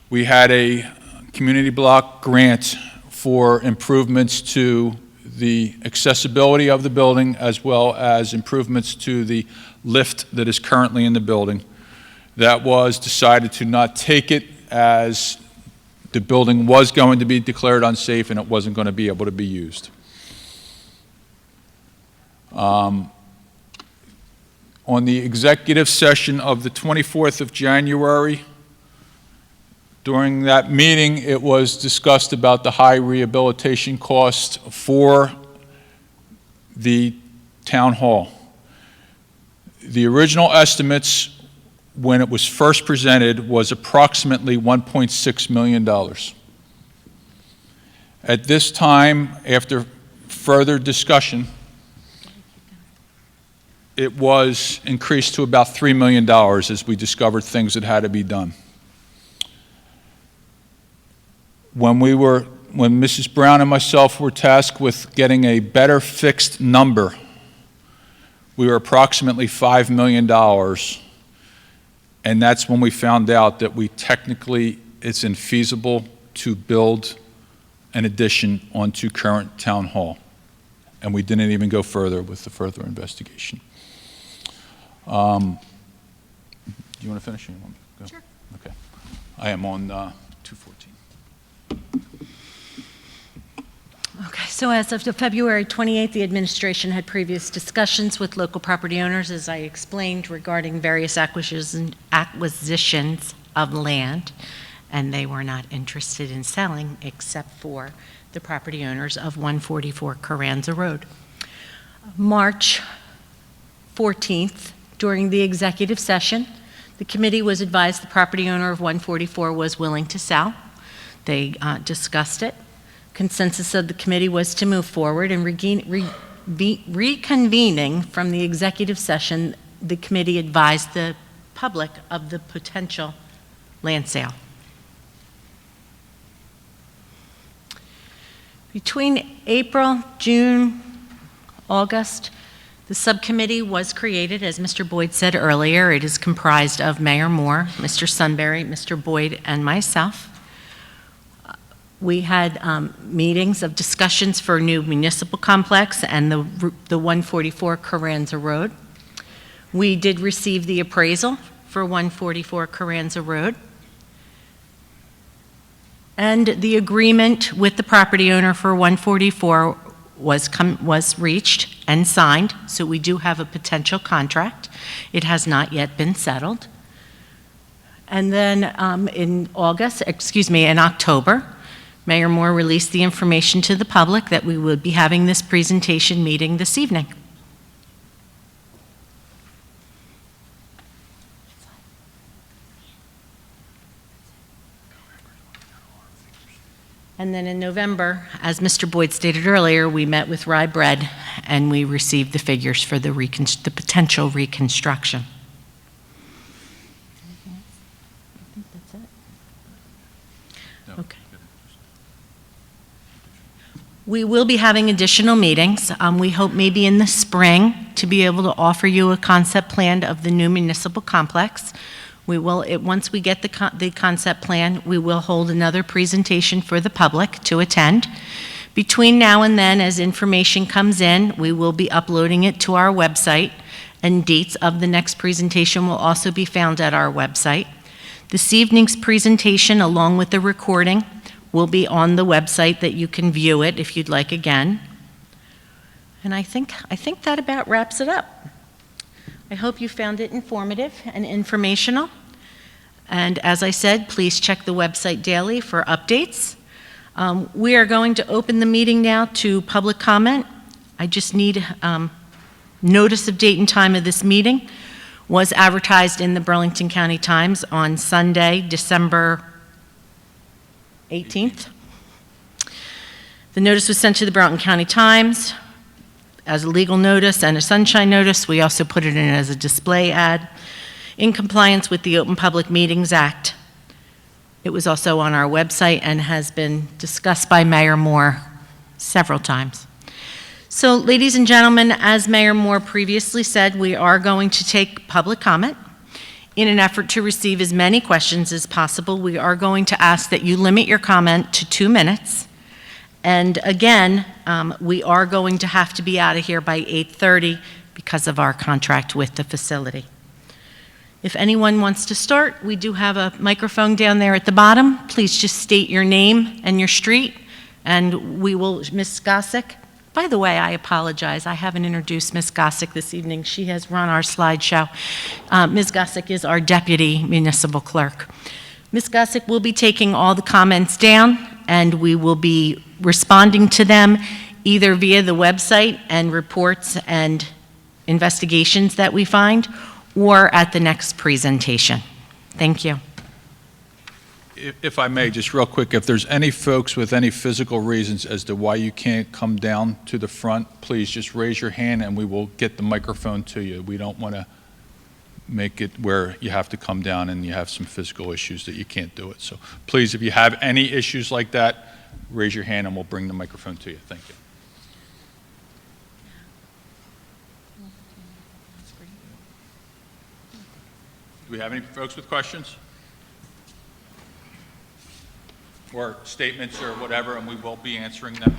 We had a community block grant for improvements to the accessibility of the building as well as improvements to the lift that is currently in the building. That was decided to not take it as the building was going to be declared unsafe and it wasn't going to be able to be used. On the executive session of the 24th of January, during that meeting, it was discussed about the high rehabilitation cost for the town hall. The original estimates, when it was first presented, was approximately $1.6 million. At this time, after further discussion, it was increased to about $3 million as we discovered things that had to be done. When Mrs. Brown and myself were tasked with getting a better fixed number, we were approximately $5 million, and that's when we found out that it's infeasible to build an addition onto current town hall, and we didn't even go further with the further investigation. Do you want to finish? Or you want me to go? Sure. Okay. I am on 214. Okay, so as of February 28th, the administration had previous discussions with local property owners, as I explained, regarding various acquisitions of land, and they were not interested in selling except for the property owners of 144 Carranza Road. March 14th, during the executive session, the committee was advised the property owner of 144 was willing to sell. They discussed it. Consensus of the committee was to move forward, and reconvening from the executive session, the committee advised the public of the potential land sale. Between April, June, August, the subcommittee was created, as Mr. Boyd said earlier. It is comprised of Mayor Moore, Mr. Sunbury, Mr. Boyd, and myself. We had meetings of discussions for a new municipal complex and the 144 Carranza Road. We did receive the appraisal for 144 Carranza Road. And the agreement with the property owner for 144 was reached and signed, so we do have a potential contract. It has not yet been settled. And then in October, Mayor Moore released the information to the public that we would be having this presentation meeting this evening. And then in November, as Mr. Boyd stated earlier, we met with Rye Bread and we received the figures for the potential reconstruction. I think that's it. Okay. We will be having additional meetings. We hope maybe in the spring to be able to offer you a concept plan of the new municipal complex. We will, once we get the concept plan, we will hold another presentation for the public to attend. Between now and then, as information comes in, we will be uploading it to our website, and dates of the next presentation will also be found at our website. This evening's presentation, along with the recording, will be on the website that you can view it if you'd like again. And I think that about wraps it up. I hope you found it informative and informational. And as I said, please check the website daily for updates. We are going to open the meeting now to public comment. I just need notice of date and time of this meeting. Was advertised in the Burlington County Times on Sunday, December 18th. The notice was sent to the Burlington County Times as a legal notice and a sunshine notice. We also put it in as a display ad in compliance with the Open Public Meetings Act. It was also on our website and has been discussed by Mayor Moore several times. So, ladies and gentlemen, as Mayor Moore previously said, we are going to take public comment. In an effort to receive as many questions as possible, we are going to ask that you limit your comment to 2 minutes. And again, we are going to have to be out of here by 8:30 because of our contract with the facility. If anyone wants to start, we do have a microphone down there at the bottom. Please just state your name and your street, and we will, Ms. Gossick. By the way, I apologize. I haven't introduced Ms. Gossick this evening. She has run our slideshow. Ms. Gossick is our deputy municipal clerk. Ms. Gossick will be taking all the comments down, and we will be responding to them either via the website and reports and investigations that we find, or at the next presentation. Thank you. If I may, just real quick, if there's any folks with any physical reasons as to why you can't come down to the front, please just raise your hand and we will get the microphone to you. We don't want to make it where you have to come down and you have some physical issues that you can't do it. So please, if you have any issues like that, raise your hand and we'll bring the microphone to you. Thank you. Do we have any folks with questions? Or statements or whatever, and we will be answering them.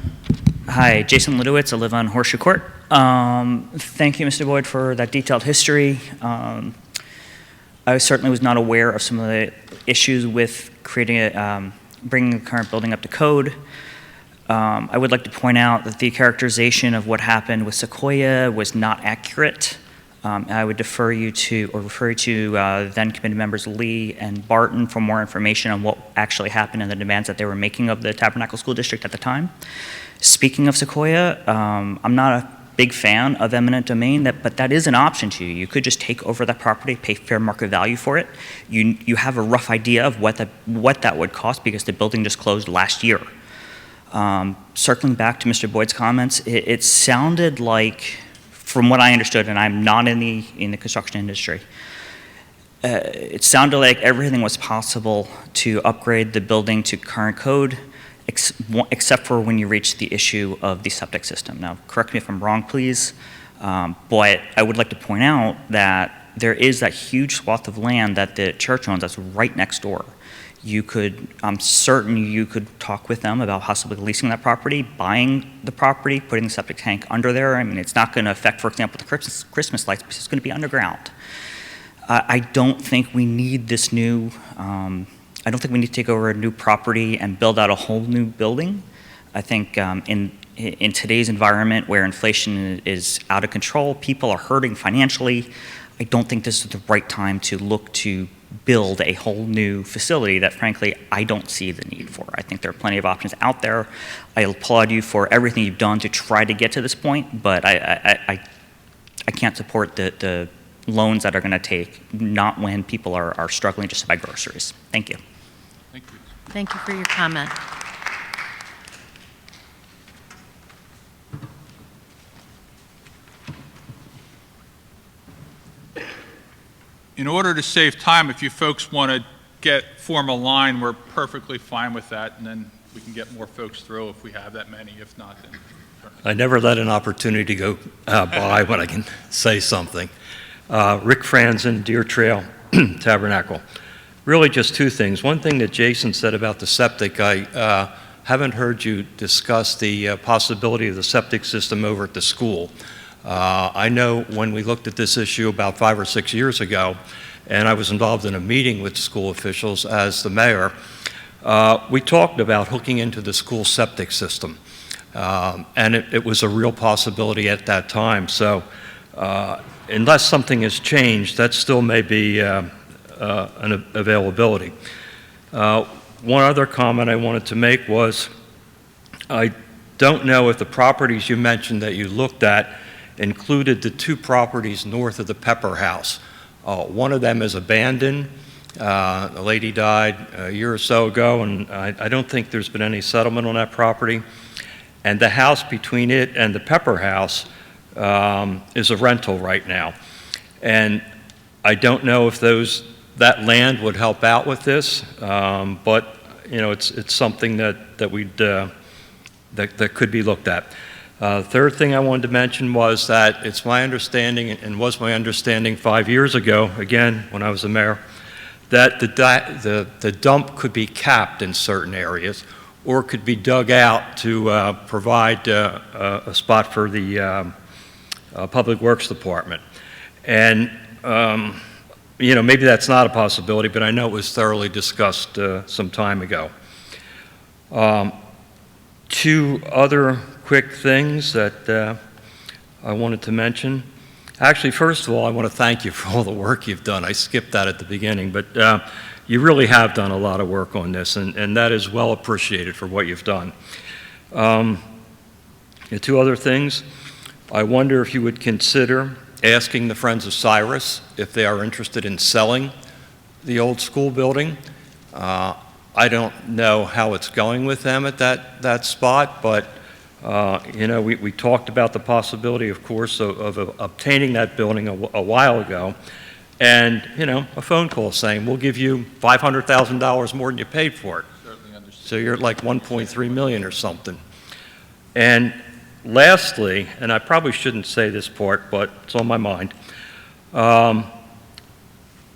Hi, Jason Ludowitz. I live on Horseshoe Court. Thank you, Mr. Boyd, for that detailed history. I certainly was not aware of some of the issues with bringing the current building up to code. I would like to point out that the characterization of what happened with Sequoia was not accurate. I would refer you to then committee members Lee and Barton for more information on what actually happened and the demands that they were making of the Tabernacle School District at the time. Speaking of Sequoia, I'm not a big fan of eminent domain, but that is an option to you. You could just take over that property, pay fair market value for it. You have a rough idea of what that would cost because the building just closed last year. Circling back to Mr. Boyd's comments, it sounded like, from what I understood, and I'm not in the construction industry, it sounded like everything was possible to upgrade the building to current code, except for when you reach the issue of the septic system. Now, correct me if I'm wrong, please, but I would like to point out that there is that huge swath of land that the church owns that's right next door. I'm certain you could talk with them about possibly leasing that property, buying the property, putting the septic tank under there. I mean, it's not going to affect, for example, the Christmas lights because it's going to be underground. I don't think we need this new, I don't think we need to take over a new property and build out a whole new building. I think in today's environment where inflation is out of control, people are hurting financially, I don't think this is the right time to look to build a whole new facility that, frankly, I don't see the need for. I think there are plenty of options out there. I applaud you for everything you've done to try to get to this point, but I can't support the loans that are going to take, not when people are struggling just to buy groceries. Thank you. Thank you. Thank you for your comment. In order to save time, if you folks want to form a line, we're perfectly fine with that, and then we can get more folks through if we have that many. If not, then... I never let an opportunity go by when I can say something. Rick Franzen, Deer Trail, Tabernacle. Really just two things. One thing that Jason said about the septic, I haven't heard you discuss the possibility of the septic system over at the school. I know when we looked at this issue about 5 or 6 years ago, and I was involved in a meeting with school officials as the mayor, we talked about hooking into the school septic system. And it was a real possibility at that time. So unless something has changed, that still may be an availability. One other comment I wanted to make was, I don't know if the properties you mentioned that you looked at included the 2 properties north of the Pepper House. One of them is abandoned. A lady died a year or so ago, and I don't think there's been any settlement on that property. And the house between it and the Pepper House is a rental right now. And I don't know if that land would help out with this, but you know, it's something that could be looked at. Third thing I wanted to mention was that it's my understanding, and was my understanding 5 years ago, again, when I was the mayor, that the dump could be capped in certain areas or could be dug out to provide a spot for the Public Works Department. And, you know, maybe that's not a possibility, but I know it was thoroughly discussed some time ago. Two other quick things that I wanted to mention. Actually, first of all, I want to thank you for all the work you've done. I skipped that at the beginning, but you really have done a lot of work on this, and that is well appreciated for what you've done. The two other things, I wonder if you would consider asking the Friends of Cyrus if they are interested in selling the old school building. I don't know how it's going with them at that spot, but you know, we talked about the possibility, of course, of obtaining that building a while ago, and, you know, a phone call saying, we'll give you $500,000 more than you paid for it. So you're at like 1.3 million or something. And lastly, and I probably shouldn't say this part, but it's on my mind,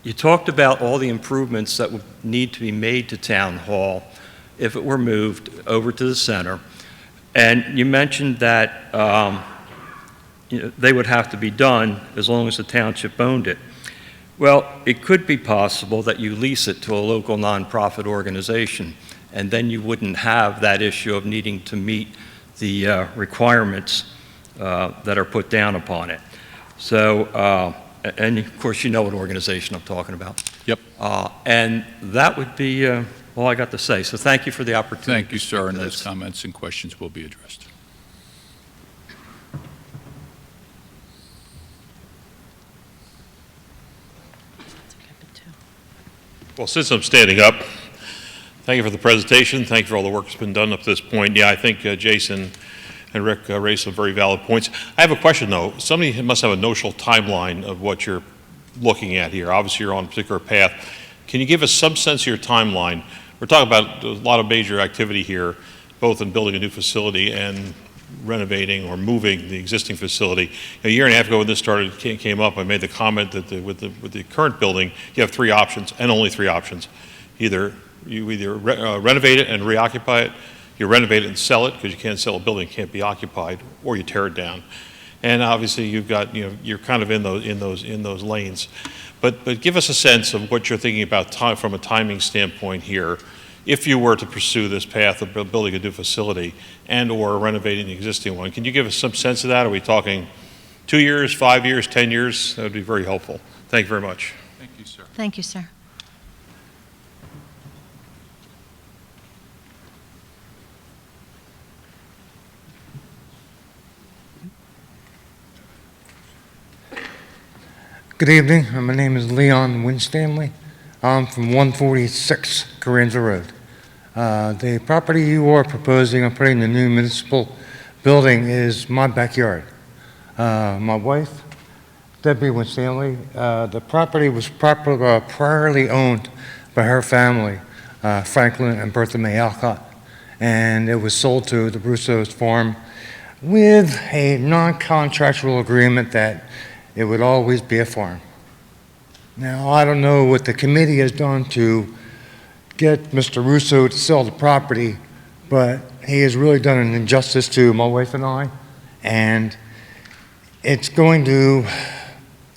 you talked about all the improvements that would need to be made to Town Hall if it were moved over to the center. And you mentioned that you know, they would have to be done as long as the township owned it. Well, it could be possible that you lease it to a local nonprofit organization, and then you wouldn't have that issue of needing to meet the requirements that are put down upon it. So, and of course you know what organization I'm talking about. Yep. And that would be all I got to say. So thank you for the opportunity. Thank you, to speak sir, to and this. those comments and questions will be addressed. Well, since I'm standing up, thank you for the presentation. Thank you for all the work that's been done up to this point. Yeah, I think Jason and Rick raised some very valid points. I have a question, though. Somebody must have a notional timeline of what you're looking at here. Obviously, you're on a particular path. Can you give us some sense of your timeline? We're talking about a lot of major activity here, both in building a new facility and renovating or moving the existing facility. A year and a half ago when this started came up, I made the comment that with the current building, you have three options, and only three options. You either renovate it and reoccupy it, you renovate it and sell it, because you can't sell a building, it can't be occupied, or you tear it down. And obviously you've got, you know, you're kind of in those lanes. But give us a sense of what you're thinking about from a timing standpoint here, if you were to pursue this path of building a new facility and or renovating the existing one. Can you give us some sense of that? Are we talking 2 years, 5 years, 10 years? That would be very helpful. Thank you very much. Thank you, sir. Thank you, sir. Good evening. My name is Leon Winstanley. I'm from 146 Carranza Road. The property you are proposing on putting the new municipal building is my backyard. My wife, Debbie Winstanley, the property was priorly owned by her family, Franklin and Bertha May Alcott, and it was sold to the Russo's farm with a non-contractual agreement that it would always be a farm. Now, I don't know what the committee has done to get Mr. Russo to sell the property, but he has really done an injustice to my wife and I, and it's going to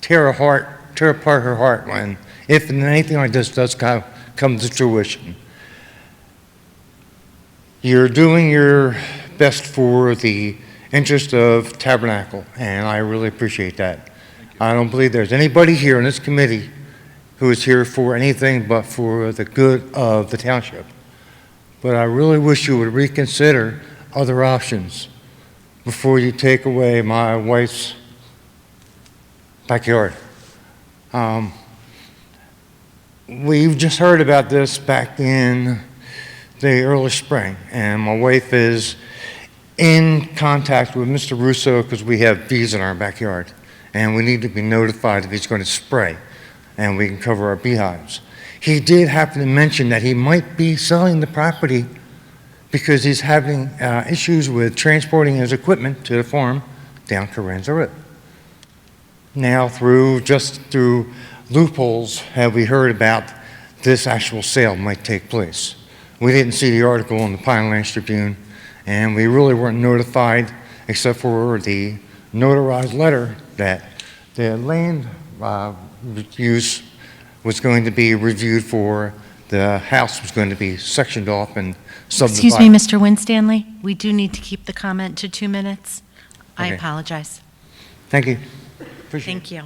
tear apart her heart when, if anything like this does come to fruition. You're doing your best for the interest of Tabernacle, and I really appreciate that. I don't believe there's anybody here in this committee who is here for anything but for the good of the township. But I really wish you would reconsider other options before you take away my wife's backyard. We've just heard about this back in the early spring, and my wife is in contact with Mr. Russo because we have bees in our backyard, and we need to be notified if he's going to spray, and we can cover our beehives. He did happen to mention that he might be selling the property because he's having issues with transporting his equipment to the farm down Carranza Road. Now, through loopholes have we heard about this actual sale might take place. We didn't see the article in the Pinelands Tribune, and we really weren't notified except for the notarized letter that the land use was going to be reviewed for, the house was going to be sectioned off and subdivided. Excuse me, Mr. Winstanley, we do need to keep the comment to 2 minutes. I Okay. apologize. Thank you. Appreciate it. Thank you.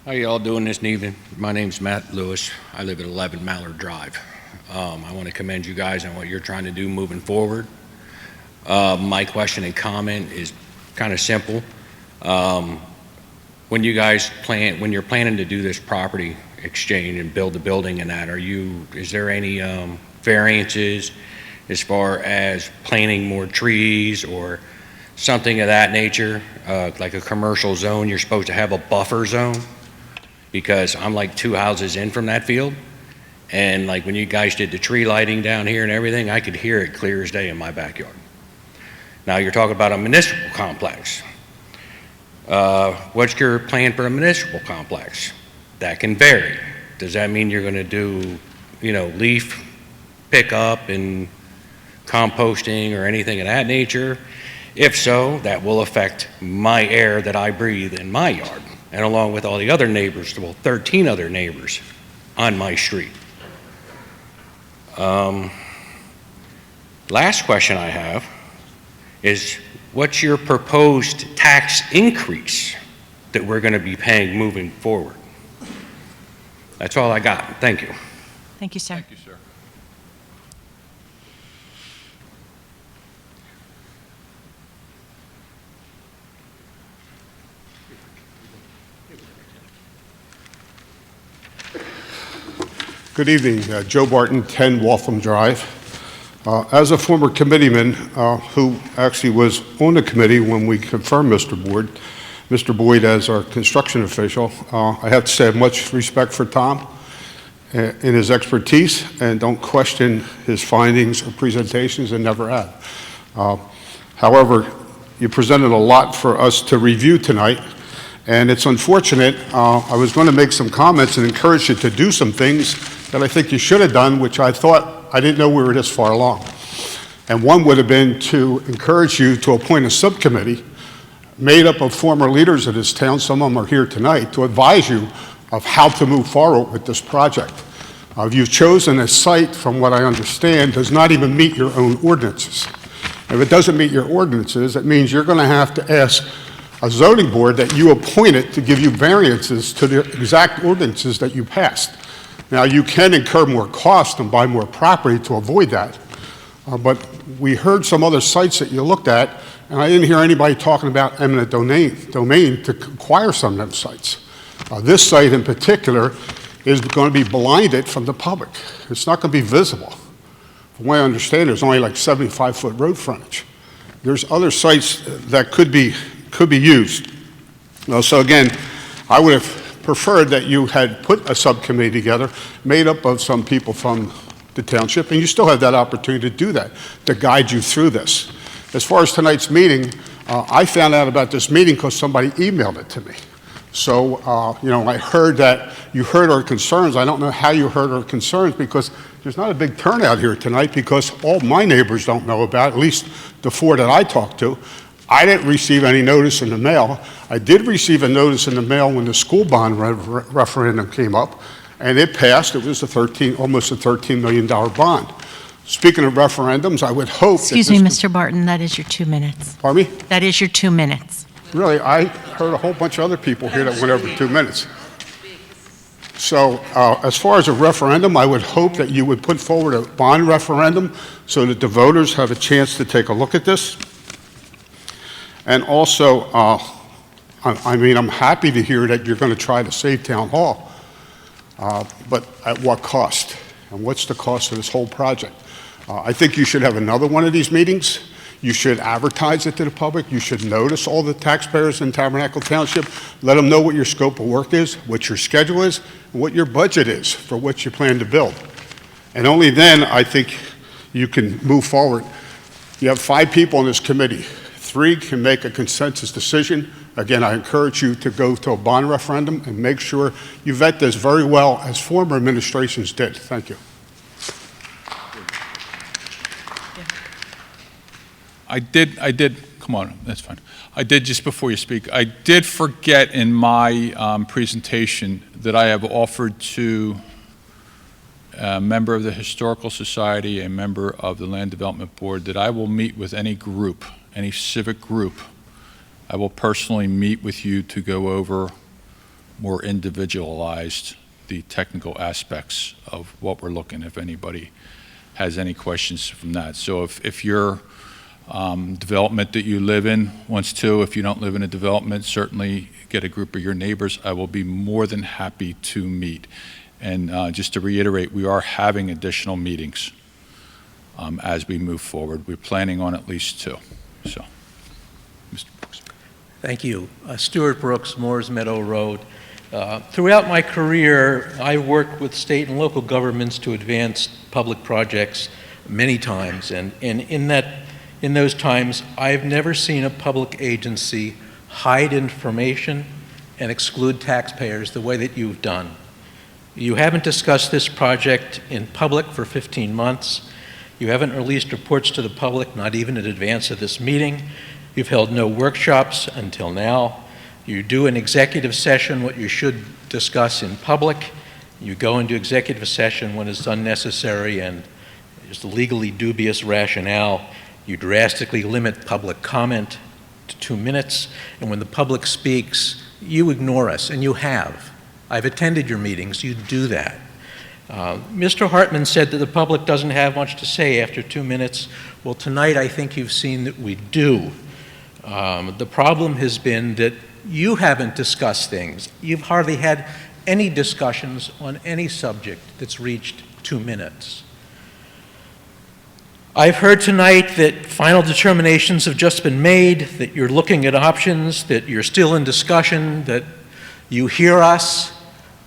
How y'all doing this evening? My name's Matt Lewis. I live at 11 Mallard Drive. I want to commend you guys on what you're trying to do moving forward. My question and comment is kind of simple. When you're planning to do this property exchange and build the building and that, is there any variances as far as planting more trees or something of that nature? Like a commercial zone, you're supposed to have a buffer zone, because I'm like 2 houses in from that field, and like when you guys did the tree lighting down here and everything, I could hear it clear as day in my backyard. Now you're talking about a municipal complex. What's your plan for a municipal complex? That can vary. Does that mean you're going to do, leaf pickup and composting or anything of that nature? If so, that will affect my air that I breathe in my yard, and along with all the other neighbors, 13 other neighbors on my street. Last question I have is, what's your proposed tax increase that we're going to be paying moving forward? That's all I got. Thank you. Thank you, sir. Thank you, sir. Good evening. Joe Barton, 10 Waltham Drive. As a former committeeman who actually was on the committee when we confirmed Mr. Boyd as our construction official, I have to say I have much respect for Tom in his expertise, and don't question his findings or presentations, and never have. However, you presented a lot for us to review tonight, and it's unfortunate. I was going to make some comments and encourage you to do some things that I think you should have done, which I thought I didn't know we were this far along. And one would have been to encourage you to appoint a subcommittee made up of former leaders of this town, some of them are here tonight, to advise you of how to move forward with this project. You've chosen a site, from what I understand, does not even meet your own ordinances. If it doesn't meet your ordinances, it means you're going to have to ask a zoning board that you appointed to give you variances to the exact ordinances that you passed. Now, you can incur more cost and buy more property to avoid that, but we heard some other sites that you looked at, and I didn't hear anybody talking about eminent domain to acquire some of them sites. This site in particular is going to be blinded from the public. It's not going to be visible. From what I understand, there's only like 75-foot road frontage. There's other sites that could be used. So again, I would have preferred that you had put a subcommittee together made up of some people from the township, and you still have that opportunity to do that, to guide you through this. As far as tonight's meeting, I found out about this meeting because somebody emailed it to me. So, I heard that you heard our concerns. I don't know how you heard our concerns, because there's not a big turnout here tonight, because all my neighbors don't know about it, at least the 4 that I talked to. I didn't receive any notice in the mail. I did receive a notice in the mail when the school bond referendum came up, and it passed. It was almost a $13 million bond. Speaking of referendums, I would hope that Excuse me, Mr. Barton, that is your 2 minutes. Pardon me? That is your 2 minutes. Really, I heard a whole bunch of other people here that went over 2 minutes. So as far as a referendum, I would hope that you would put forward a bond referendum so that the voters have a chance to take a look at this. And also, I'm happy to hear that you're going to try to save Town Hall, but at what cost? And what's the cost of this whole project? I think you should have another one of these meetings. You should advertise it to the public. You should notice all the taxpayers in Tabernacle Township. Let them know what your scope of work is, what your schedule is, and what your budget is for what you plan to build. And only then, I think, you can move forward. You have 5 people on this committee. 3 can make a consensus decision. Again, I encourage you to go to a bond referendum and make sure you vet this very well, as former administrations did. Thank you. I did, come on, that's fine. I did, just before you speak, I did forget in my presentation that I have offered to a member of the Historical Society, a member of the Land Development Board, that I will meet with any group, any civic group. I will personally meet with you to go over more individualized the technical aspects of what we're looking, if anybody has any questions from that. So if your development that you live in wants to, if you don't live in a development, certainly get a group of your neighbors. I will be more than happy to meet. And just to reiterate, we are having additional meetings as we move forward. We're planning on at least 2. So, Mr. Brooks. Thank you. Stuart Brooks, Moores Meadow Road. Throughout my career, I worked with state and local governments to advance public projects many times, and in those times, I've never seen a public agency hide information and exclude taxpayers the way that you've done. You haven't discussed this project in public for 15 months. You haven't released reports to the public, not even in advance of this meeting. You've held no workshops until now. You do an executive session, what you should discuss in public. You go into executive session when it's unnecessary and just a legally dubious rationale. You drastically limit public comment to 2 minutes, and when the public speaks, you ignore us, and you have. I've attended your meetings, you do that. Mr. Hartman said that the public doesn't have much to say after 2 minutes. Well, tonight I think you've seen that we do. The problem has been that you haven't discussed things. You've hardly had any discussions on any subject that's reached 2 minutes. I've heard tonight that final determinations have just been made, that you're looking at options, that you're still in discussion, that you hear us.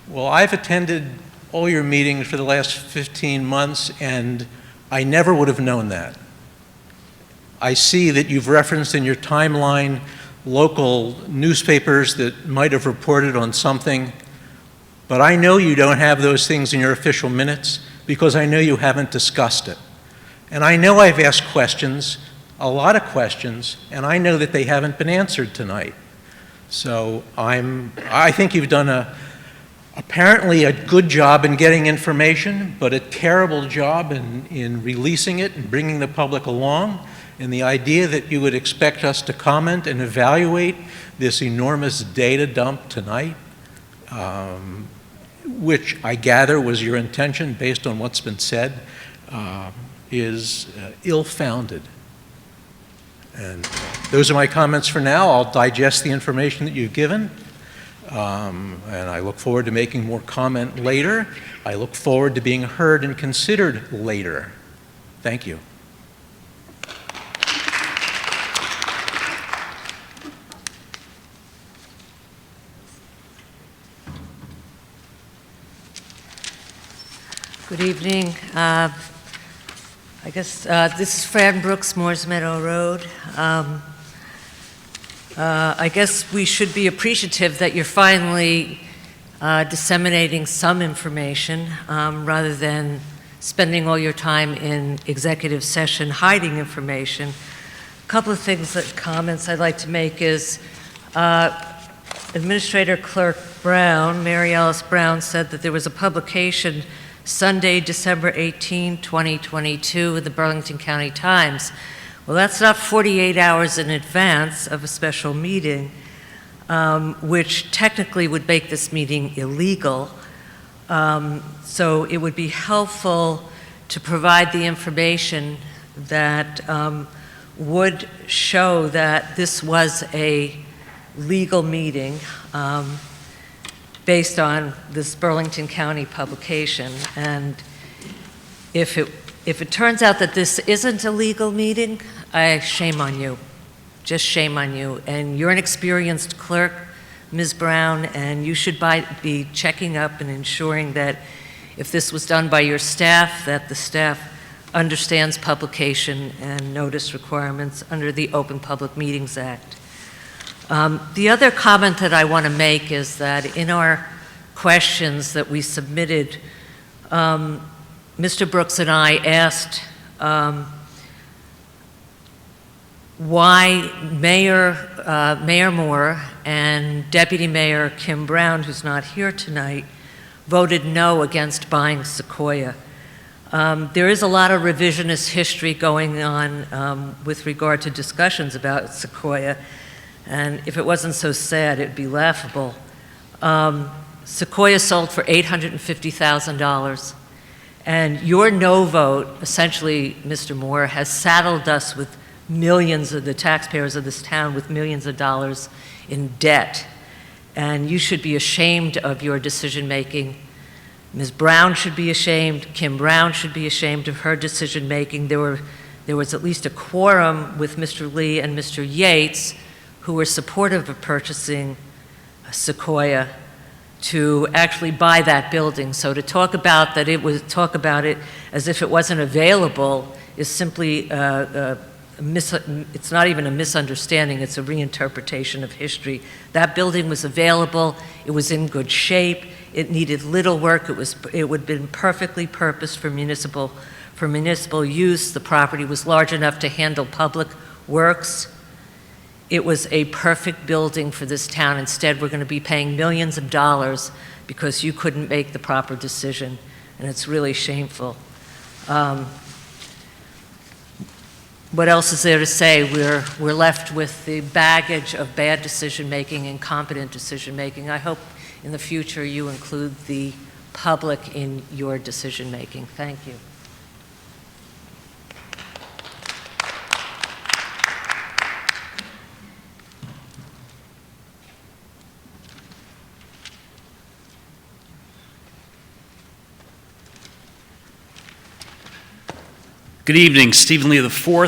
Well, I've attended all your meetings for the last 15 months, and I never would have known that. I see that you've referenced in your timeline local newspapers that might have reported on something, but I know you don't have those things in your official minutes because I know you haven't discussed it. And I know I've asked questions, a lot of questions, and I know that they haven't been answered tonight. So I think you've done apparently a good job in getting information, but a terrible job in releasing it and bringing the public along. And the idea that you would expect us to comment and evaluate this enormous data dump tonight, which I gather was your intention based on what's been said, is ill-founded. And those are my comments for now. I'll digest the information that you've given, and I look forward to making more comment later. I look forward to being heard and considered later. Thank you. Good evening. I guess this is Fran Brooks, Moores Meadow Road. I guess we should be appreciative that you're finally disseminating some information rather than spending all your time in executive session hiding information. A couple of comments I'd like to make is Administrator Clerk Brown, Mary Alice Brown, said that there was a publication Sunday, December 18, 2022, in the Burlington County Times. Well, that's not 48 hours in advance of a special meeting, which technically would make this meeting illegal. So it would be helpful to provide the information that would show that this was a legal meeting based on this Burlington County publication. And if it If it turns out that this isn't a legal meeting, shame on you. Just shame on you. And you're an experienced clerk, Ms. Brown, and you should be checking up and ensuring that if this was done by your staff, that the staff understands publication and notice requirements under the Open Public Meetings Act. The other comment that I want to make is that in our questions that we submitted, Mr. Brooks and I asked why Mayor Moore and Deputy Mayor Kim Brown, who's not here tonight, voted no against buying Sequoia. There is a lot of revisionist history going on with regard to discussions about Sequoia, and if it wasn't so sad, it'd be laughable. Sequoia sold for $850,000, and your no vote, essentially, Mr. Moore, has saddled us with millions of the taxpayers of this town with millions of dollars in debt, and you should be ashamed of your decision-making. Ms. Brown should be ashamed. Kim Brown should be ashamed of her decision-making. There was at least a quorum with Mr. Lee and Mr. Yates who were supportive of purchasing Sequoia to actually buy that building. So to talk about it as if it wasn't available is simply it's not even a misunderstanding, it's a reinterpretation of history. That building was available, it was in good shape, it needed little work, it would have been perfectly purposed for municipal use. The property was large enough to handle public works. It was a perfect building for this town. Instead, we're going to be paying millions of dollars because you couldn't make the proper decision, and it's really shameful. What else is there to say? We're left with the baggage of bad decision-making, incompetent decision-making. I hope in the future you include the public in your decision-making. Thank you. Good evening, Stephen Lee IV, 4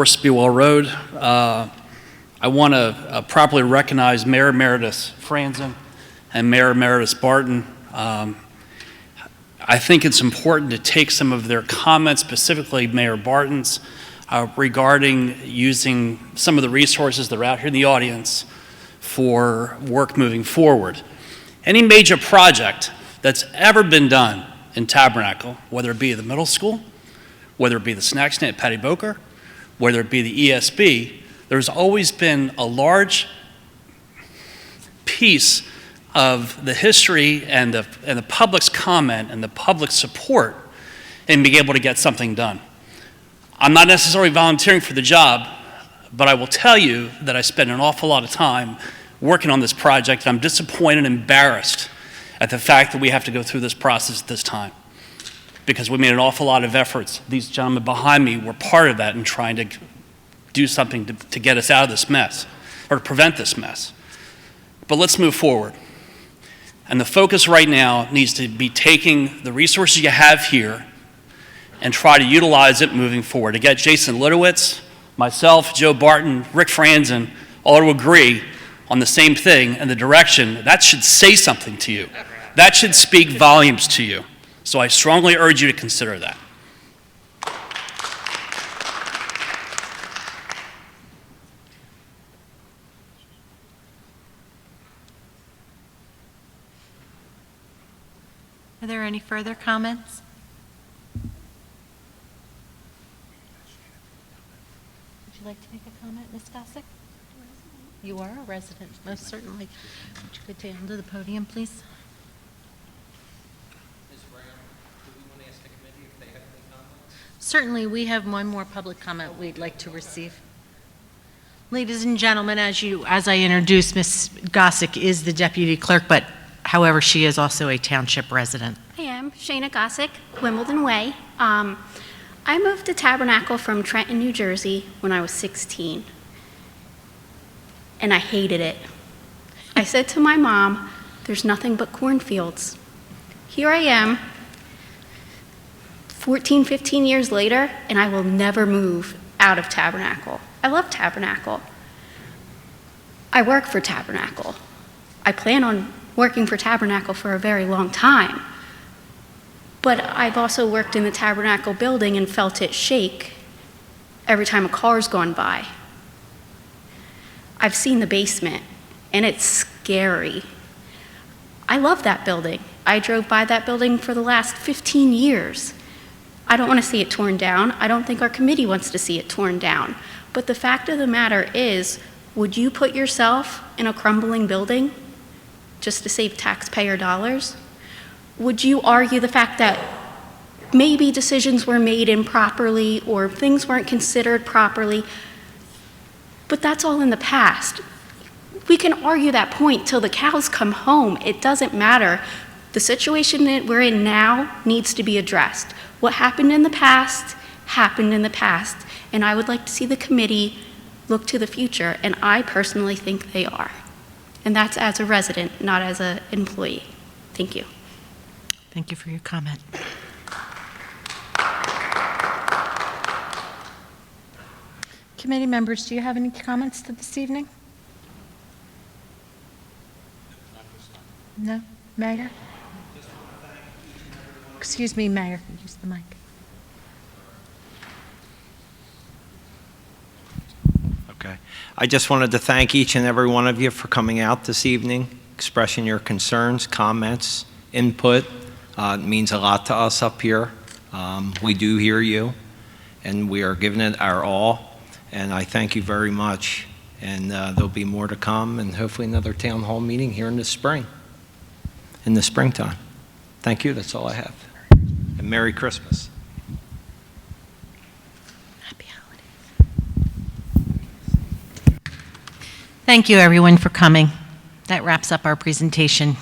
Spielwell Road. I want to properly recognize Mayor Emeritus Franzen and Mayor Emeritus Barton. I think it's important to take some of their comments, specifically Mayor Barton's, regarding using some of the resources that are out here in the audience for work moving forward. Any major project that's ever been done in Tabernacle, whether it be the middle school, whether it be the snack stand at Patty Boker, whether it be the ESB, there's always been a large piece of the history and the public's comment and the public's support in being able to get something done. I'm not necessarily volunteering for the job, but I will tell you that I spent an awful lot of time working on this project, and I'm disappointed and embarrassed at the fact that we have to go through this process at this time, because we made an awful lot of efforts. These gentlemen behind me were part of that in trying to do something to get us out of this mess, or to prevent this mess. But let's move forward. And the focus right now needs to be taking the resources you have here and try to utilize it moving forward. To get Jason Litowitz, myself, Joe Barton, Rick Franzen, all to agree on the same thing and the direction, that should say something to you. That should speak volumes to you. So I strongly urge you to consider that. Are there any further comments? Would you like to make a comment, Ms. Gossick? You are a resident, most certainly. Would you go down to the podium, please? Certainly, we have one more public comment we'd like to receive. Ladies and gentlemen, as I introduced, Ms. Gossick is the deputy clerk, but however, she is also a township resident. I am Shayna Gossick, Wimbledon Way. I moved to Tabernacle from Trenton, New Jersey when I was 16, and I hated it. I said to my mom, "There's nothing but cornfields." Here I am, 14, 15 years later, and I will never move out of Tabernacle. I love Tabernacle. I work for Tabernacle. I plan on working for Tabernacle for a very long time. But I've also worked in the Tabernacle building and felt it shake every time a car's gone by. I've seen the basement, and it's scary. I love that building. I drove by that building for the last 15 years. I don't want to see it torn down. I don't think our committee wants to see it torn down. But the fact of the matter is, would you put yourself in a crumbling building just to save taxpayer dollars? Would you argue the fact that maybe decisions were made improperly or things weren't considered properly? But that's all in the past. We can argue that point till the cows come home. It doesn't matter. The situation that we're in now needs to be addressed. What happened in the past happened in the past, and I would like to see the committee look to the future, and I personally think they are. And that's as a resident, not as an employee. Thank you. Thank you for your comment. Committee members, do you have any comments to this evening? No? Mayor? Excuse me, Mayor, use the mic. Okay. I just wanted to thank each and every one of you for coming out this evening, expressing your concerns, comments, input. It means a lot to us up here. We do hear you, and we are giving it our all. And I thank you very much. And there'll be more to come, and hopefully another town hall meeting here in the spring, in the springtime. Thank you. That's all I have. And Merry Christmas. Happy holidays. Thank you, everyone, for coming. That wraps up our presentation.